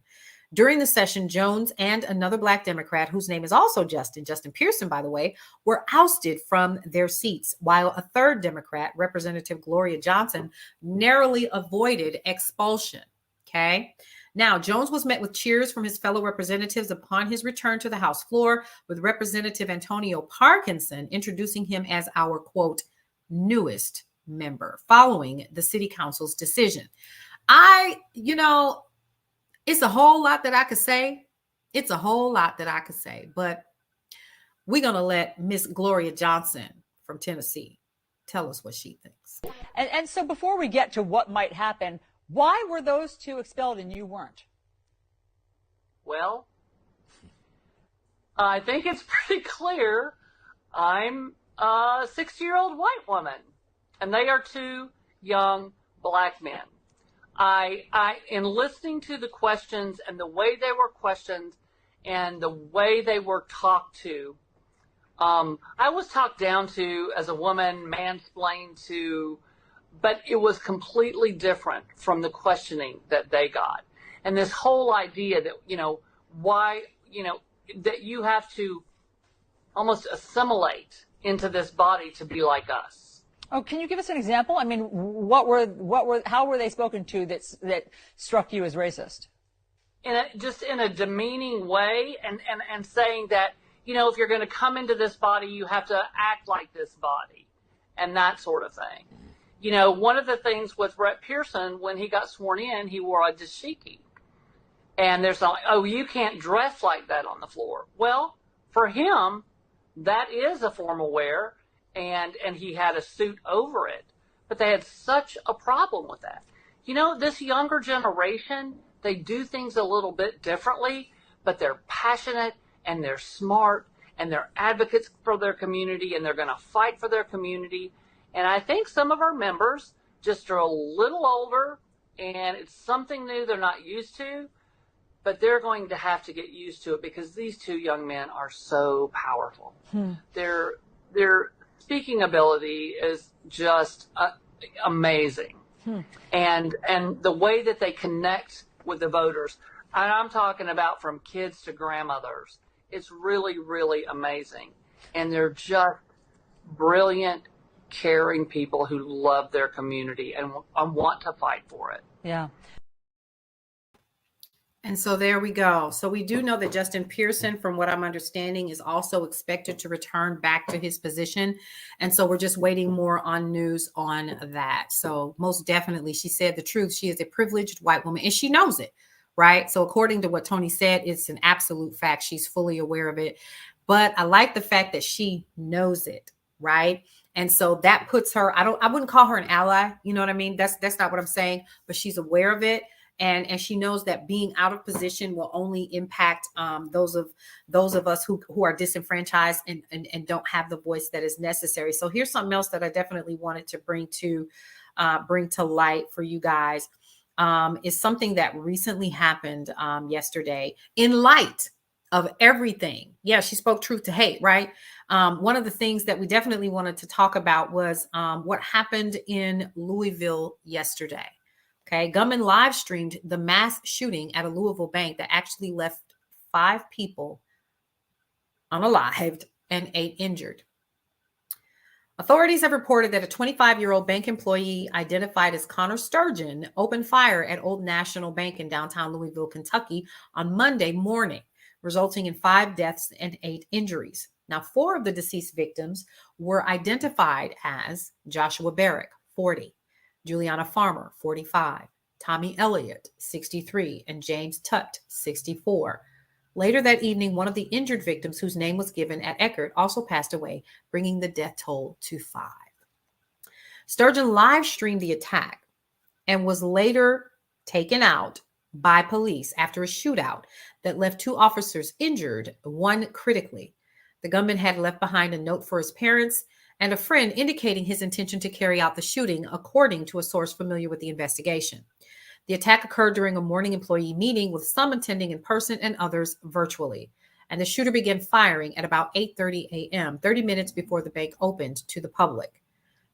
During the session, Jones and another Black Democrat, whose name is also Justin Pearson, by the way, were ousted from their seats, while a third Democrat, Representative Gloria Johnson, narrowly avoided expulsion. Okay. Now, Jones was met with cheers from his fellow representatives upon his return to the House floor, with Representative Antonio Parkinson introducing him as our, quote, newest member following the city council's decision. It's a whole lot that I could say. But we're going to let Miss Gloria Johnson from Tennessee tell us what she thinks. And so before we get to what might happen, why were those two expelled and you weren't? Well, I think it's pretty clear I'm a 60-year-old white woman, and they are two young Black men. In listening to the questions and the way they were questioned and the way they were talked to, I was talked down to as a woman, mansplained to, but it was completely different from the questioning that they got. And this whole idea that, that you have to almost assimilate into this body to be like us. Oh, can you give us an example? I mean, how were they spoken to that struck you as racist? Just in a demeaning way, and saying that, if you're going to come into this body, you have to act like this body, and that sort of thing. One of the things with Brett Pearson, when he got sworn in, he wore a dashiki. And there's like, oh, you can't dress like that on the floor. Well, for him, that is a formal wear, and he had a suit over it. But they had such a problem with that. This younger generation, they do things a little bit differently, but they're passionate, and they're smart, and they're advocates for their community, and they're going to fight for their community. And I think some of our members just are a little older, and it's something new they're not used to, but they're going to have to get used to it because these two young men are so powerful. Their speaking ability is just amazing. And the way that they connect with the voters, and I'm talking about from kids to grandmothers, it's really, really amazing. And they're just brilliant, caring people who love their community and want to fight for it. Yeah. And so there we go. So we do know that Justin Pearson, from what I'm understanding, is also expected to return back to his position. And so we're just waiting more on news on that. So most definitely, she said the truth. She is a privileged white woman and she knows it, right? So according to what Tony said, it's an absolute fact. She's fully aware of it. But I like the fact that she knows it, right? And so that puts her, I wouldn't call her an ally. You know what I mean? That's not what I'm saying, but she's aware of it. And she knows that being out of position will only impact those of us who are disenfranchised and don't have the voice that is necessary. So here's something else that I definitely wanted to bring to light for you guys. Is something that recently happened yesterday in light of everything. Yeah, she spoke truth to hate, right? One of the things that we definitely wanted to talk about was what happened in Louisville yesterday. Okay, gunmen live streamed the mass shooting at a Louisville bank that actually left 5 people unalived and 8 injured. Authorities have reported that a 25-year-old bank employee identified as Connor Sturgeon opened fire at Old National Bank in downtown Louisville, Kentucky on Monday morning, resulting in 5 deaths and 8 injuries. Now, 4 of the deceased victims were identified as Joshua Barrick, 40, Juliana Farmer, 45, Tommy Elliott, 63, and James Tutt, 64. Later that evening, one of the injured victims, whose name was given at Eckerd, also passed away, bringing the death toll to 5. Sturgeon live streamed the attack and was later taken out by police after a shootout that left 2 officers injured, 1 critically. The gunman had left behind a note for his parents and a friend indicating his intention to carry out the shooting, according to a source familiar with the investigation. The attack occurred during a morning employee meeting, with some attending in person and others virtually. And the shooter began firing at about 8:30 a.m., 30 minutes before the bank opened to the public.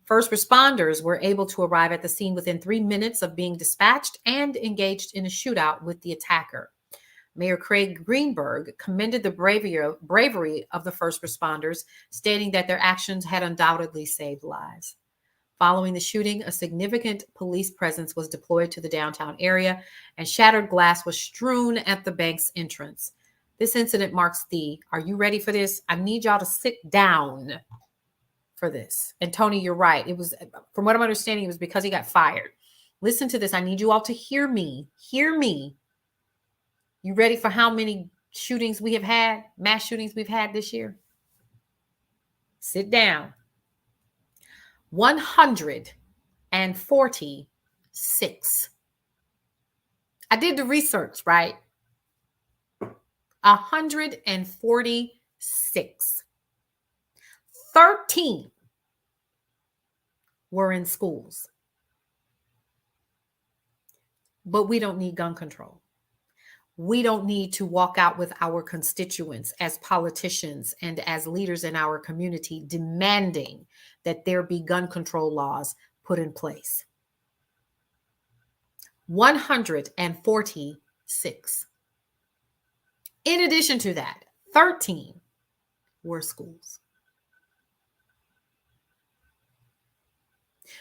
First responders were able to arrive at the scene within 3 minutes of being dispatched and engaged in a shootout with the attacker. Mayor Craig Greenberg commended the bravery of the first responders, stating that their actions had undoubtedly saved lives. Following the shooting, a significant police presence was deployed to the downtown area, and shattered glass was strewn at the bank's entrance. This incident marks are you ready for this? I need y'all to sit down for this. And Tony, you're right. It was, from what I'm understanding, it was because he got fired. Listen to this. I need you all to hear me. Hear me. You ready for how many shootings we have had, mass shootings we've had this year? Sit down. 146. I did the research, right? 146. 13 were in schools. But we don't need gun control. We don't need to walk out with our constituents as politicians and as leaders in our community demanding that there be gun control laws put in place. 146. In addition to that, 13 were schools.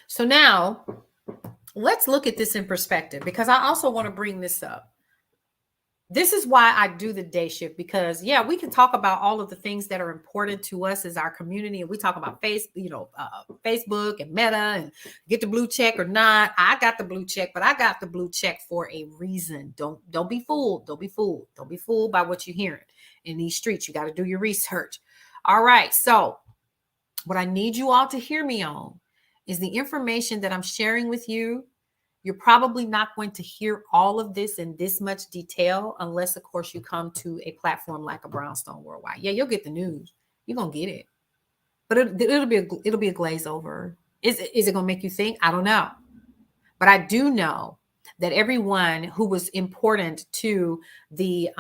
So now let's look at this in perspective, because I also want to bring this up. This is why I do the day shift, because we can talk about all of the things that are important to us as our community. And we talk about Facebook and Meta and get the blue check or not. I got the blue check, but I got the blue check for a reason. Don't be fooled. Don't be fooled. Don't be fooled by what you're hearing in these streets. You got to do your research. All right. So what I need you all to hear me on is the information that I'm sharing with you. You're probably not going to hear all of this in this much detail unless, of course, you come to a platform like a Brownstone Worldwide. Yeah, you'll get the news. You're going to get it. But it'll be a glaze over. Is it going to make you think? I don't know. But I do know that everyone who was important to the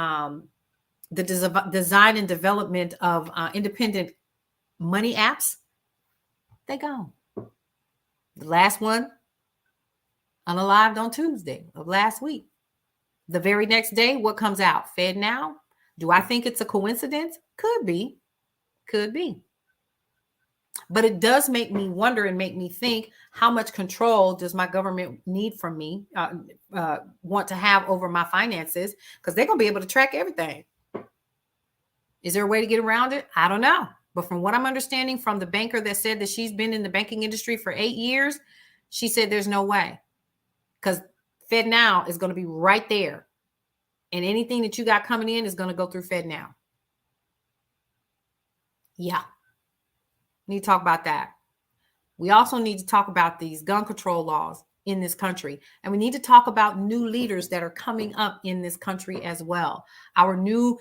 design and development of independent money apps, they gone. The last one, unalived on Tuesday of last week. The very next day, what comes out? FedNow. Do I think it's a coincidence? Could be. Could be. But it does make me wonder and make me think, how much control does my government need from me, want to have over my finances? Because they're going to be able to track everything. Is there a way to get around it? I don't know. But from what I'm understanding from the banker that said that she's been in the banking industry for 8 years, she said there's no way. Because FedNow is going to be right there. And anything that you got coming in is going to go through FedNow. Yeah. We need to talk about that. We also need to talk about these gun control laws in this country. And we need to talk about new leaders that are coming up in this country as well. Our new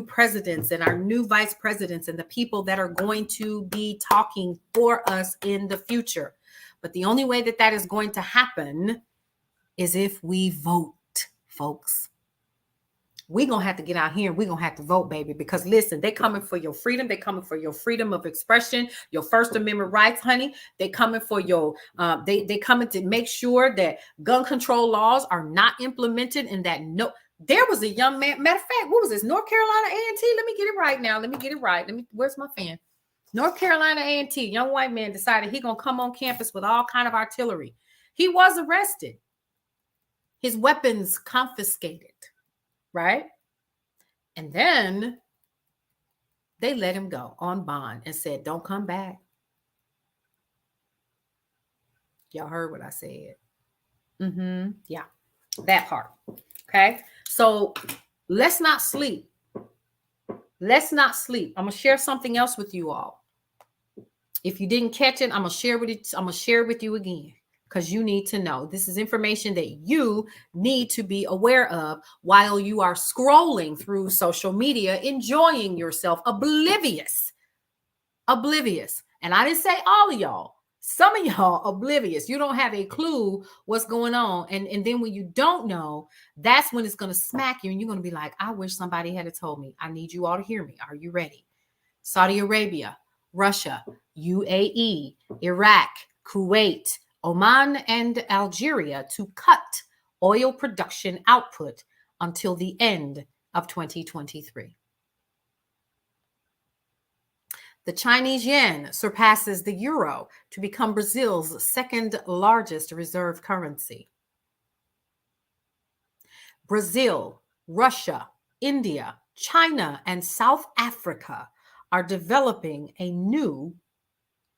presidents and our new vice presidents and the people that are going to be talking for us in the future. But the only way that that is going to happen is if we vote, folks. We're going to have to get out here and we're going to have to vote, baby, because listen, they coming for your freedom. They coming for your freedom of expression, your First Amendment rights, honey. They coming for your, they coming to make sure that gun control laws are not implemented and that there was a young man, matter of fact, what was this? North Carolina A&T? Let me get it right now. Let me get it right. Where's my fan? North Carolina A&T, young white man decided he going to come on campus with all kind of artillery. He was arrested. His weapons confiscated. Right? And then they let him go on bond and said, don't come back. Y'all heard what I said. Yeah, that part. Okay. So let's not sleep. Let's not sleep. I'm going to share something else with you all. If you didn't catch it, I'm going to share it with you again. Because you need to know. This is information that you need to be aware of while you are scrolling through social media, enjoying yourself, oblivious. And I didn't say all of y'all. Some of y'all oblivious. You don't have a clue what's going on. And then when you don't know, that's when it's going to smack you. And you're going to be like, I wish somebody had told me. I need you all to hear me. Are you ready? Saudi Arabia, Russia, UAE, Iraq, Kuwait, Oman and Algeria to cut oil production output until the end of 2023. The Chinese yuan surpasses the euro to become Brazil's second largest reserve currency. Brazil, Russia, India, China, and South Africa are developing a new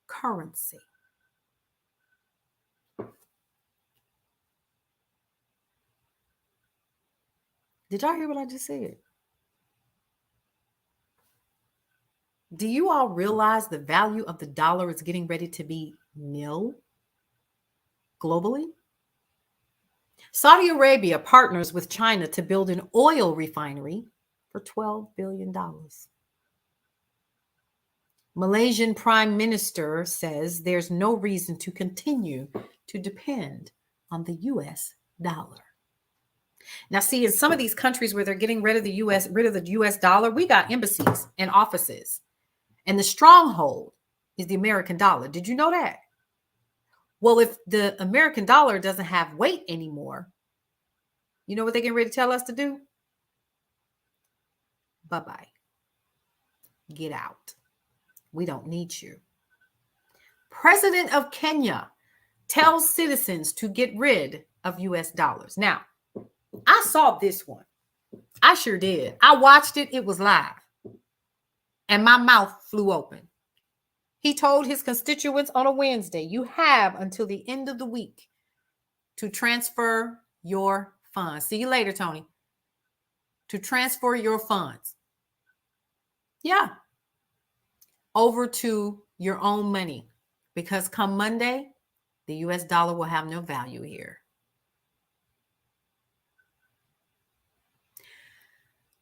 currency. Did y'all hear what I just said? Do you all realize the value of the dollar is getting ready to be nil globally? Saudi Arabia partners with China to build an oil refinery for $12 billion. Malaysian Prime Minister says there's no reason to continue to depend on the US dollar. Now, see, in some of these countries where they're getting rid of the US dollar, we got embassies and offices. And the stronghold is the American dollar. Did you know that? Well, if the American dollar doesn't have weight anymore, you know what they're getting ready to tell us to do? Bye-bye. Get out. We don't need you. President of Kenya tells citizens to get rid of US dollars. Now, I saw this one. I sure did. I watched it. It was live. And my mouth flew open. He told his constituents on a Wednesday, you have until the end of the week to transfer your funds. See you later, Tony. To transfer your funds. Yeah. Over to your own money. Because come Monday, the US dollar will have no value here.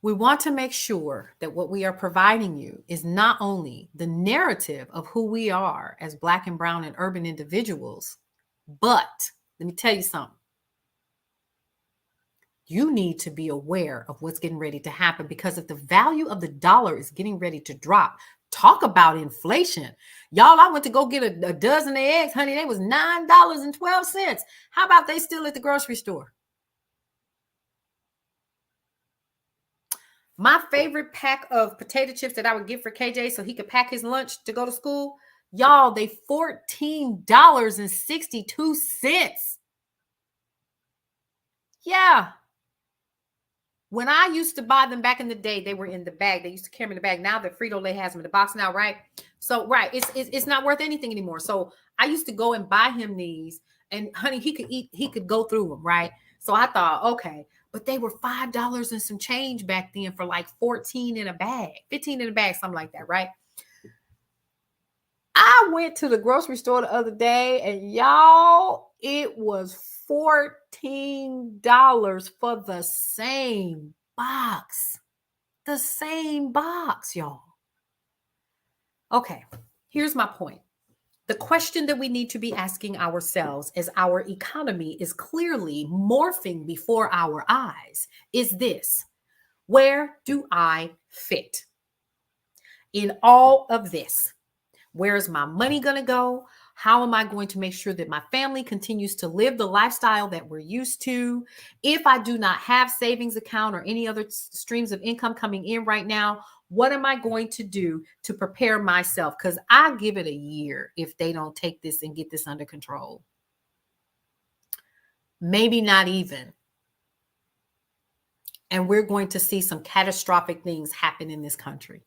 We want to make sure that what we are providing you is not only the narrative of who we are as Black and brown and urban individuals, but let me tell you something. You need to be aware of what's getting ready to happen, because if the value of the dollar is getting ready to drop, talk about inflation. Y'all, I went to go get a dozen of eggs, honey. They was $9.12. How about they still at the grocery store? My favorite pack of potato chips that I would get for KJ so he could pack his lunch to go to school, y'all, they $14.62. Yeah. When I used to buy them back in the day, they were in the bag. They used to carry them in the bag. Now that Frito-Lay has them in the box now, right? So, right, it's not worth anything anymore. So I used to go and buy him these, and honey, he could go through them, right? So I thought, okay. But they were $5 and some change back then for like 14 in a bag, 15 in a bag, something like that, right? I went to the grocery store the other day, and y'all, It was $14 for the same box. The same box, y'all. Okay, here's my point. The question that we need to be asking ourselves as our economy is clearly morphing before our eyes is this: where do I fit in all of this? Where is my money going to go? How am I going to make sure that my family continues to live the lifestyle that we're used to? If I do not have savings account or any other streams of income coming in right now, what am I going to do to prepare myself? Because I give it a year if they don't take this and get this under control. Maybe not even. And we're going to see some catastrophic things happen in this country,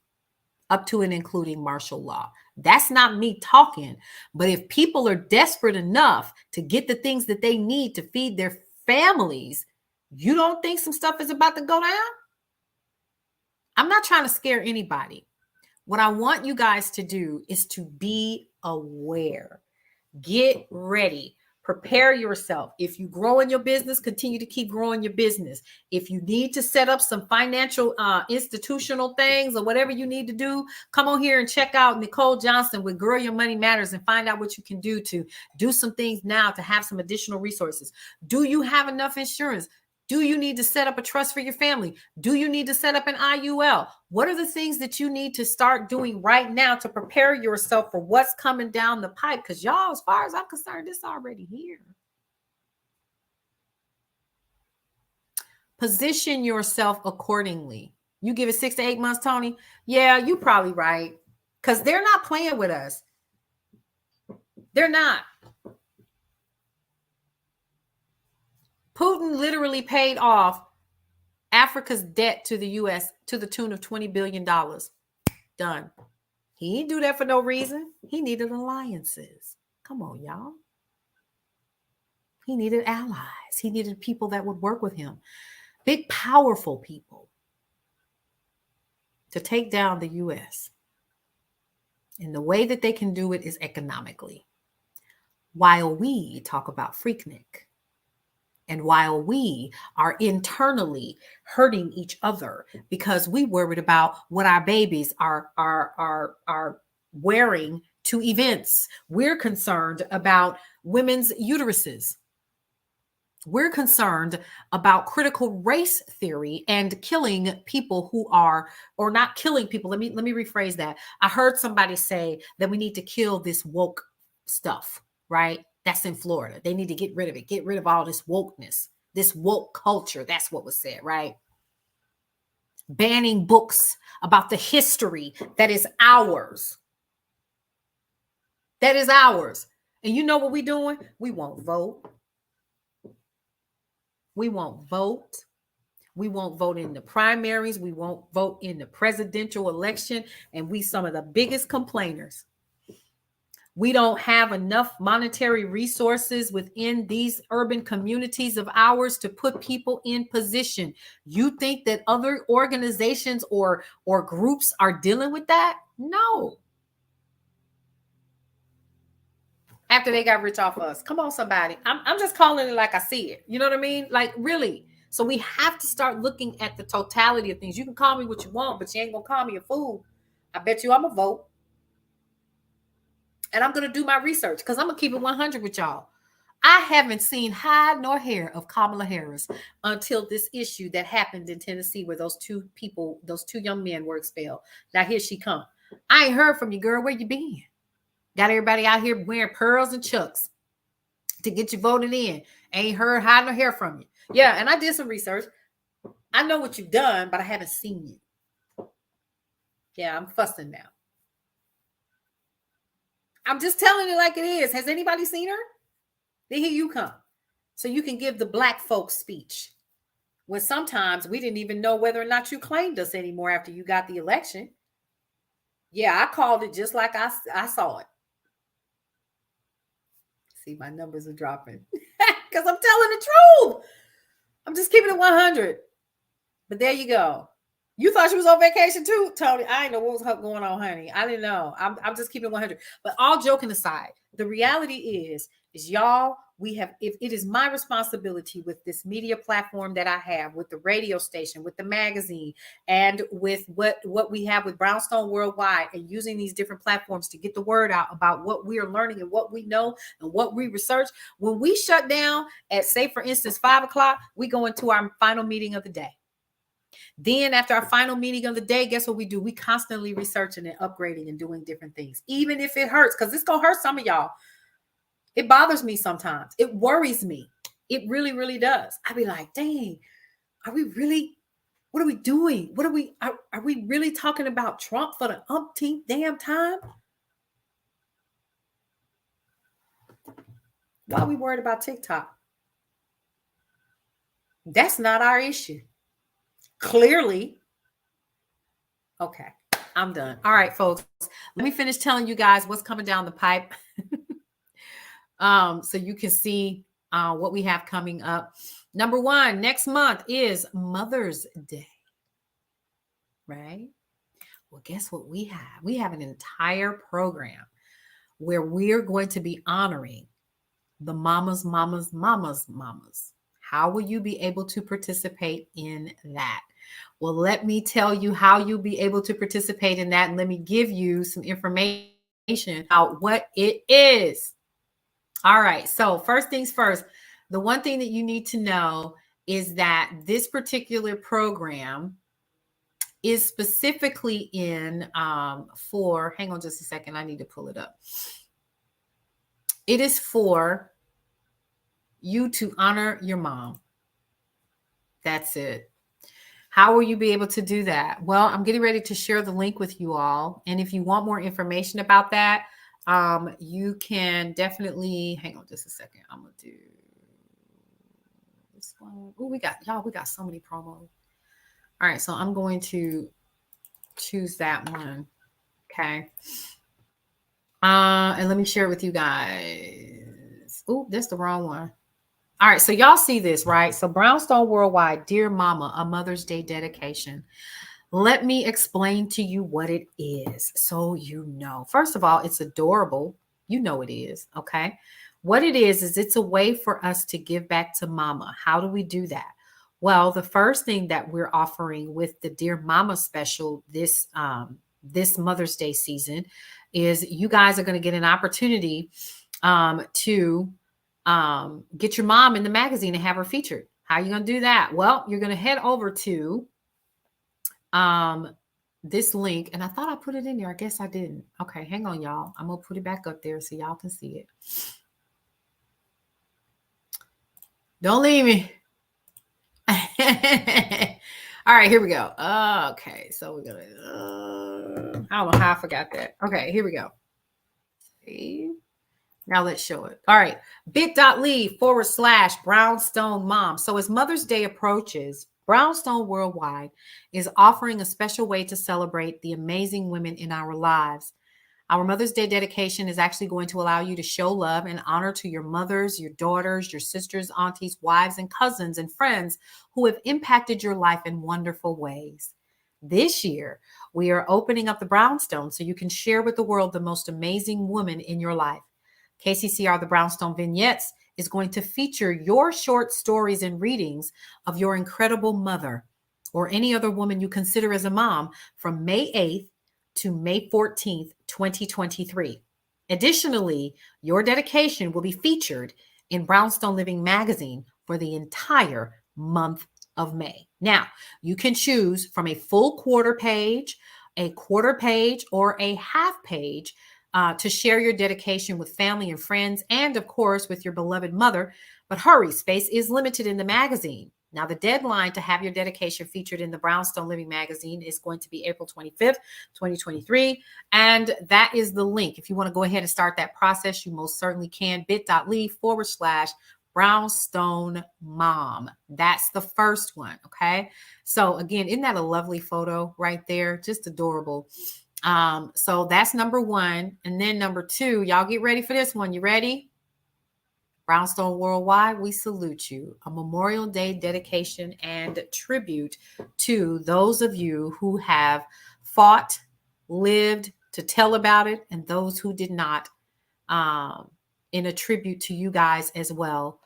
up to and including martial law. That's not me talking, but if people are desperate enough to get the things that they need to feed their families, you don't think some stuff is about to go down? I'm not trying to scare anybody. What I want you guys to do is to be aware. Get ready. Prepare yourself. If you grow in your business, continue to keep growing your business. If you need to set up some financial institutional things or whatever you need to do, come on here and check out Nicole Johnson with Girl Your Money Matters and find out what you can do to do some things now to have some additional resources. Do you have enough insurance? Do you need to set up a trust for your family? Do you need to set up an IUL? What are the things that you need to start doing right now to prepare yourself for what's coming down the pipe? Because y'all, as far as I'm concerned, it's already here. Position yourself accordingly. You give it 6 to 8 months, Tony? Yeah, you're probably right. Because they're not playing with us. They're not. Putin literally paid off Africa's debt to the U.S. to the tune of $20 billion. Done. He didn't do that for no reason. He needed alliances. Come on, y'all. He needed allies. He needed people that would work with him. Big, powerful people to take down the U.S. And the way that they can do it is economically. While we talk about Freaknik, and while we are internally hurting each other because we worried about what our babies are wearing to events, we're concerned about women's uteruses. We're concerned about critical race theory and killing people who are, or not killing people. Let me rephrase that. I heard somebody say that we need to kill this woke stuff, right? That's in Florida. They need to get rid of it. Get rid of all this wokeness, this woke culture. That's what was said, right? Banning books about the history that is ours. That is ours. And you know what we're doing? We won't vote. We won't vote. We won't vote in the primaries. We won't vote in the presidential election. And we some of the biggest complainers. We don't have enough monetary resources within these urban communities of ours to put people in position. You think that other organizations or groups are dealing with that? No. After they got rich off us. Come on, somebody. I'm just calling it like I see it. You know what I mean? Like, really. So we have to start looking at the totality of things. You can call me what you want, but you ain't going to call me a fool. I bet you I'm going to vote. And I'm going to do my research because I'm going to keep it 100 with y'all. I haven't seen hide nor hair of Kamala Harris until this issue that happened in Tennessee where those two young men were expelled. Now here she come. I ain't heard from you, girl. Where you been? Got everybody out here wearing pearls and chucks to get you voted in. Ain't heard hide nor hair from you. Yeah, and I did some research. I know what you've done, but I haven't seen you. Yeah, I'm fussing now. I'm just telling it like it is. Has anybody seen her? Then here you come. So you can give the black folks speech. When sometimes we didn't even know whether or not you claimed us anymore after you got the election. Yeah, I called it just like I saw it. See, my numbers are dropping. Because I'm telling the truth. I'm just keeping it 100. But there you go. You thought she was on vacation too, Tony. I didn't know what was going on, honey. I didn't know. I'm just keeping it 100. But all joking aside, the reality is is y'all, if it is my responsibility with this media platform that I have, with the radio station, with the magazine, and with what we have with Brownstone Worldwide, and using these different platforms to get the word out about what we are learning and what we know and what we research. When we shut down at, say, for instance, 5:00, we go into our final meeting of the day. Then after our final meeting of the day, guess what we do? We constantly researching and upgrading and doing different things, even if it hurts, because it's going to hurt some of y'all. It bothers me sometimes. It worries me. It really, really does. I be like, dang, are we really, what are we doing? Are we really talking about Trump for the umpteenth damn time? Why are we worried about TikTok? That's not our issue. Clearly. Okay, I'm done. All right, folks, let me finish telling you guys what's coming down the pipe. So you can see what we have coming up. Number one, next month is Mother's Day, right? Well, guess what we have? We have an entire program where we're going to be honoring the mamas. How will you be able to participate in that? Well, let me tell you how you'll be able to participate in that, and let me give you some information about what it is. All right. So first things first, the one thing that you need to know is that this particular program is specifically in for, hang on just a second, I need to pull it up. It is for you to honor your mom. That's it. How will you be able to do that? Well, I'm getting ready to share the link with you all. And if you want more information about that, you can definitely, hang on just a second. I'm going to do this one. Oh, we got so many promos. All right. So I'm going to choose that one. Okay. And let me share it with you guys. Oh, that's the wrong one. All right. So y'all see this, right? So Brownstone Worldwide, Dear Mama, a Mother's Day dedication. Let me explain to you what it is so you know. First of all, it's adorable. You know it is, okay? What it is it's a way for us to give back to Mama. How do we do that? Well, the first thing that we're offering with the Dear Mama special this Mother's Day season is you guys are going to get an opportunity to get your mom in the magazine and have her featured. How are you going to do that? Well, you're going to head over to this link, and I thought I put it in there. I guess I didn't. Okay, hang on, y'all. I'm gonna put it back up there so y'all can see it. Don't leave me. All right, here we go. Okay, so we're gonna. I don't know how I forgot that. Okay, here we go. See? Now let's show it. All right, bit.ly/Brownstone Mom. So as Mother's Day approaches, Brownstone Worldwide is offering a special way to celebrate the amazing women in our lives. Our Mother's Day dedication is actually going to allow you to show love and honor to your mothers, your daughters, your sisters, aunties, wives, and cousins and friends who have impacted your life in wonderful ways. This year, we are opening up the Brownstone so you can share with the world the most amazing woman in your life. KCCR, the Brownstone Vignettes, is going to feature your short stories and readings of your incredible mother or any other woman you consider as a mom from May 8th to May 14th, 2023. Additionally, your dedication will be featured in Brownstone Living magazine for the entire month of May. Now, you can choose from a full quarter page, a quarter page, or a half page to share your dedication with family and friends, and of course with your beloved mother. But hurry, space is limited in the magazine. Now, the deadline to have your dedication featured in the Brownstone Living magazine is going to be April 25th, 2023. And that is the link. If you want to go ahead and start that process, you most certainly can. bit.ly/Brownstone Mom. That's the first one. Okay. So again, isn't that a lovely photo right there? Just adorable. So that's number one. And then number two, y'all get ready for this one. You ready? Brownstone Worldwide, we salute you. A Memorial Day dedication and tribute to those of you who have fought, lived to tell about it, and those who did not in a tribute to you guys as well.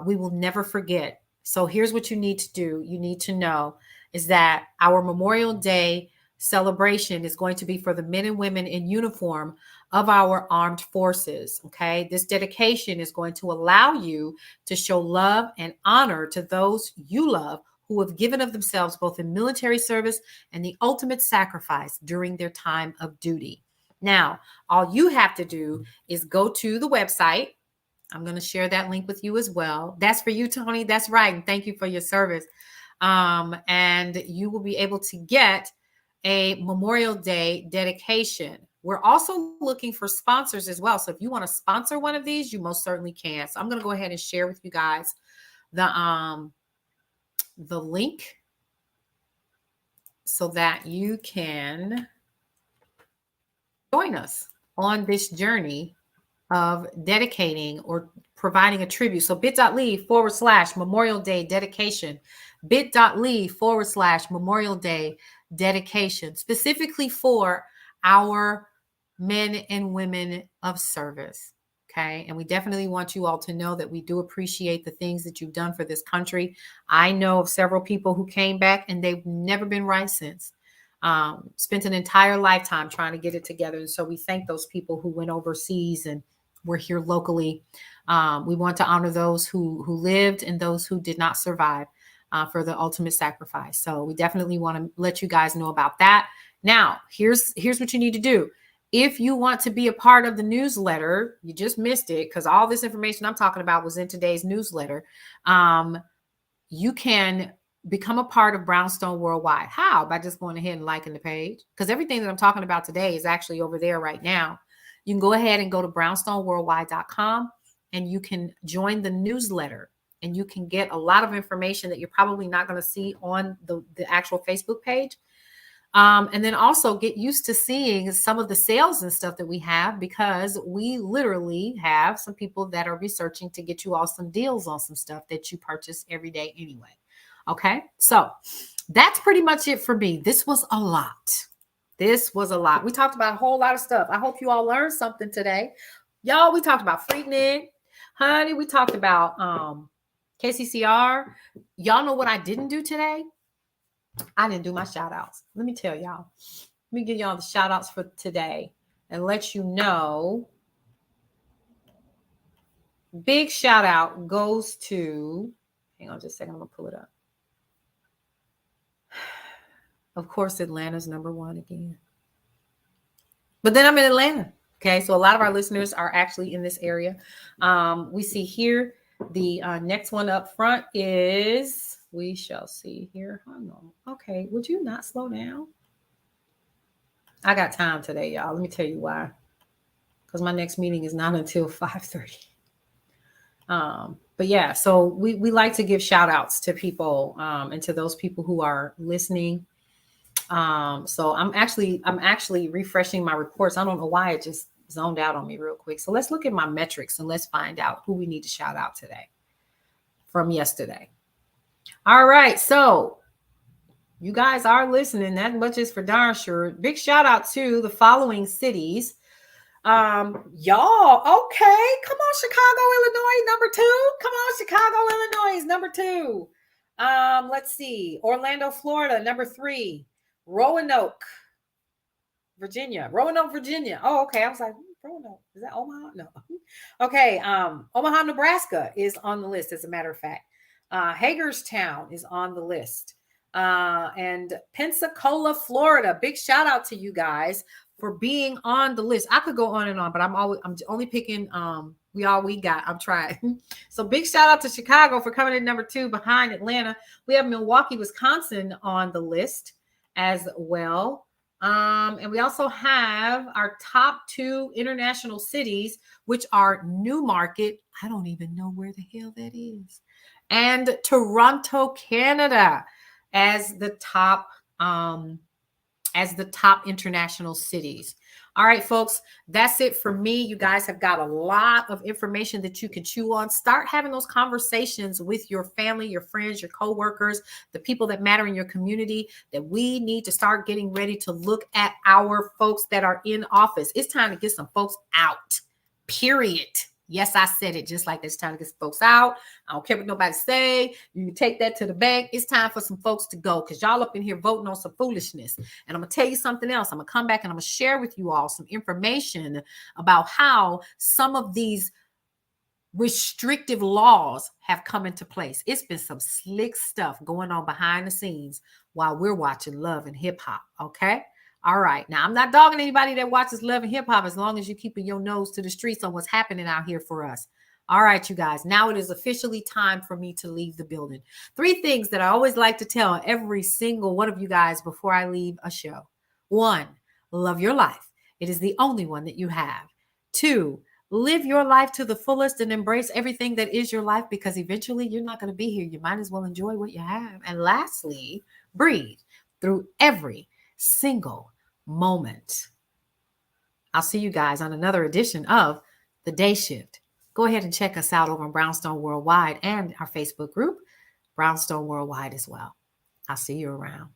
We will never forget. So here's what you need to do. You need to know is that our Memorial Day celebration is going to be for the men and women in uniform of our armed forces. Okay. This dedication is going to allow you to show love and honor to those you love who have given of themselves both in military service and the ultimate sacrifice during their time of duty. Now, all you have to do is go to the website. I'm going to share that link with you as well. That's for you, Tony. That's right. And thank you for your service. And you will be able to get a Memorial Day dedication. We're also looking for sponsors as well. So if you want to sponsor one of these, you most certainly can. So I'm going to go ahead and share with you guys the link so that you can join us on this journey of dedicating or providing a tribute. So bit.ly/Memorial Day dedication, bit.ly/Memorial Day dedication, specifically for our men and women of service. Okay. And we definitely want you all to know that we do appreciate the things that you've done for this country. I know of several people who came back and they've never been right since. Spent an entire lifetime trying to get it together. And so we thank those people who went overseas and were here locally. We want to honor those who lived and those who did not survive for the ultimate sacrifice. So we definitely want to let you guys know about that. Now, here's what you need to do. If you want to be a part of the newsletter, you just missed it because all this information I'm talking about was in today's newsletter. You can become a part of Brownstone Worldwide. How? By just going ahead and liking the page, because everything that I'm talking about today is actually over there right now. You can go ahead and go to brownstoneworldwide.com and you can join the newsletter and you can get a lot of information that you're probably not going to see on the actual Facebook page. And then also get used to seeing some of the sales and stuff that we have, because we literally have some people that are researching to get you all some deals on some stuff that you purchase every day anyway. Okay. So that's pretty much it for me. This was a lot. We talked about a whole lot of stuff. I hope you all learned something today. Y'all, we talked about Freaknik. Honey, we talked about KCCR. Y'all know what I didn't do today? I didn't do my shout outs. Let me tell y'all. Let me give y'all the shout outs for today and let you know. Big shout out goes to, hang on just a second, I'm going to pull it up. Of course, Atlanta's number one again. But then I'm in Atlanta. Okay, so a lot of our listeners are actually in this area. We see here the next one up front is, we shall see here. Hang on. Okay, would you not slow down? I got time today, y'all. Let me tell you why. Because my next meeting is not until 5:30. But yeah, so we like to give shout outs to people and to those people who are listening. So I'm actually refreshing my reports. I don't know why it just zoned out on me real quick. So let's look at my metrics and let's find out who we need to shout out today from yesterday. All right. So you guys are listening. That much is for darn sure. Big shout out to the following cities. Y'all. Okay. Come on, Chicago, Illinois, number 2. Come on, Chicago, Illinois, number 2. Let's see. Orlando, Florida, number 3. Roanoke, Virginia. Oh, okay. I was like, Roanoke. Is that Omaha? No. Okay. Omaha, Nebraska is on the list, as a matter of fact. Hagerstown is on the list. And Pensacola, Florida. Big shout out to you guys for being on the list. I could go on and on, but I'm only picking we got. I'm trying. So big shout out to Chicago for coming in number 2 behind Atlanta. We have Milwaukee, Wisconsin on the list as well. And we also have our top 2 international cities, which are Newmarket. I don't even know where the hell that is. And Toronto, Canada as the top international cities. All right, folks, that's it for me. You guys have got a lot of information that you can chew on. Start having those conversations with your family, your friends, your coworkers, the people that matter in your community, that we need to start getting ready to look at our folks that are in office. It's time to get some folks out, period. Yes, I said it just like this. Time to get some folks out. I don't care what nobody say. You can take that to the bank. It's time for some folks to go because y'all up in here voting on some foolishness. And I'm going to tell you something else. I'm going to come back and I'm going to share with you all some information about how some of these restrictive laws have come into place. It's been some slick stuff going on behind the scenes while we're watching Love and Hip Hop. Okay. All right. Now, I'm not dogging anybody that watches Love and Hip Hop as long as you're keeping your nose to the streets on what's happening out here for us. All right, you guys. Now it is officially time for me to leave the building. 3 things that I always like to tell every single one of you guys before I leave a show. 1, love your life. It is the only one that you have. 2, live your life to the fullest and embrace everything that is your life because eventually you're not going to be here. You might as well enjoy what you have. And lastly, breathe through every single moment. I'll see you guys on another edition of The Day Shift. Go ahead and check us out over on Brownstone Worldwide and our Facebook group, Brownstone Worldwide as well. I'll see you around.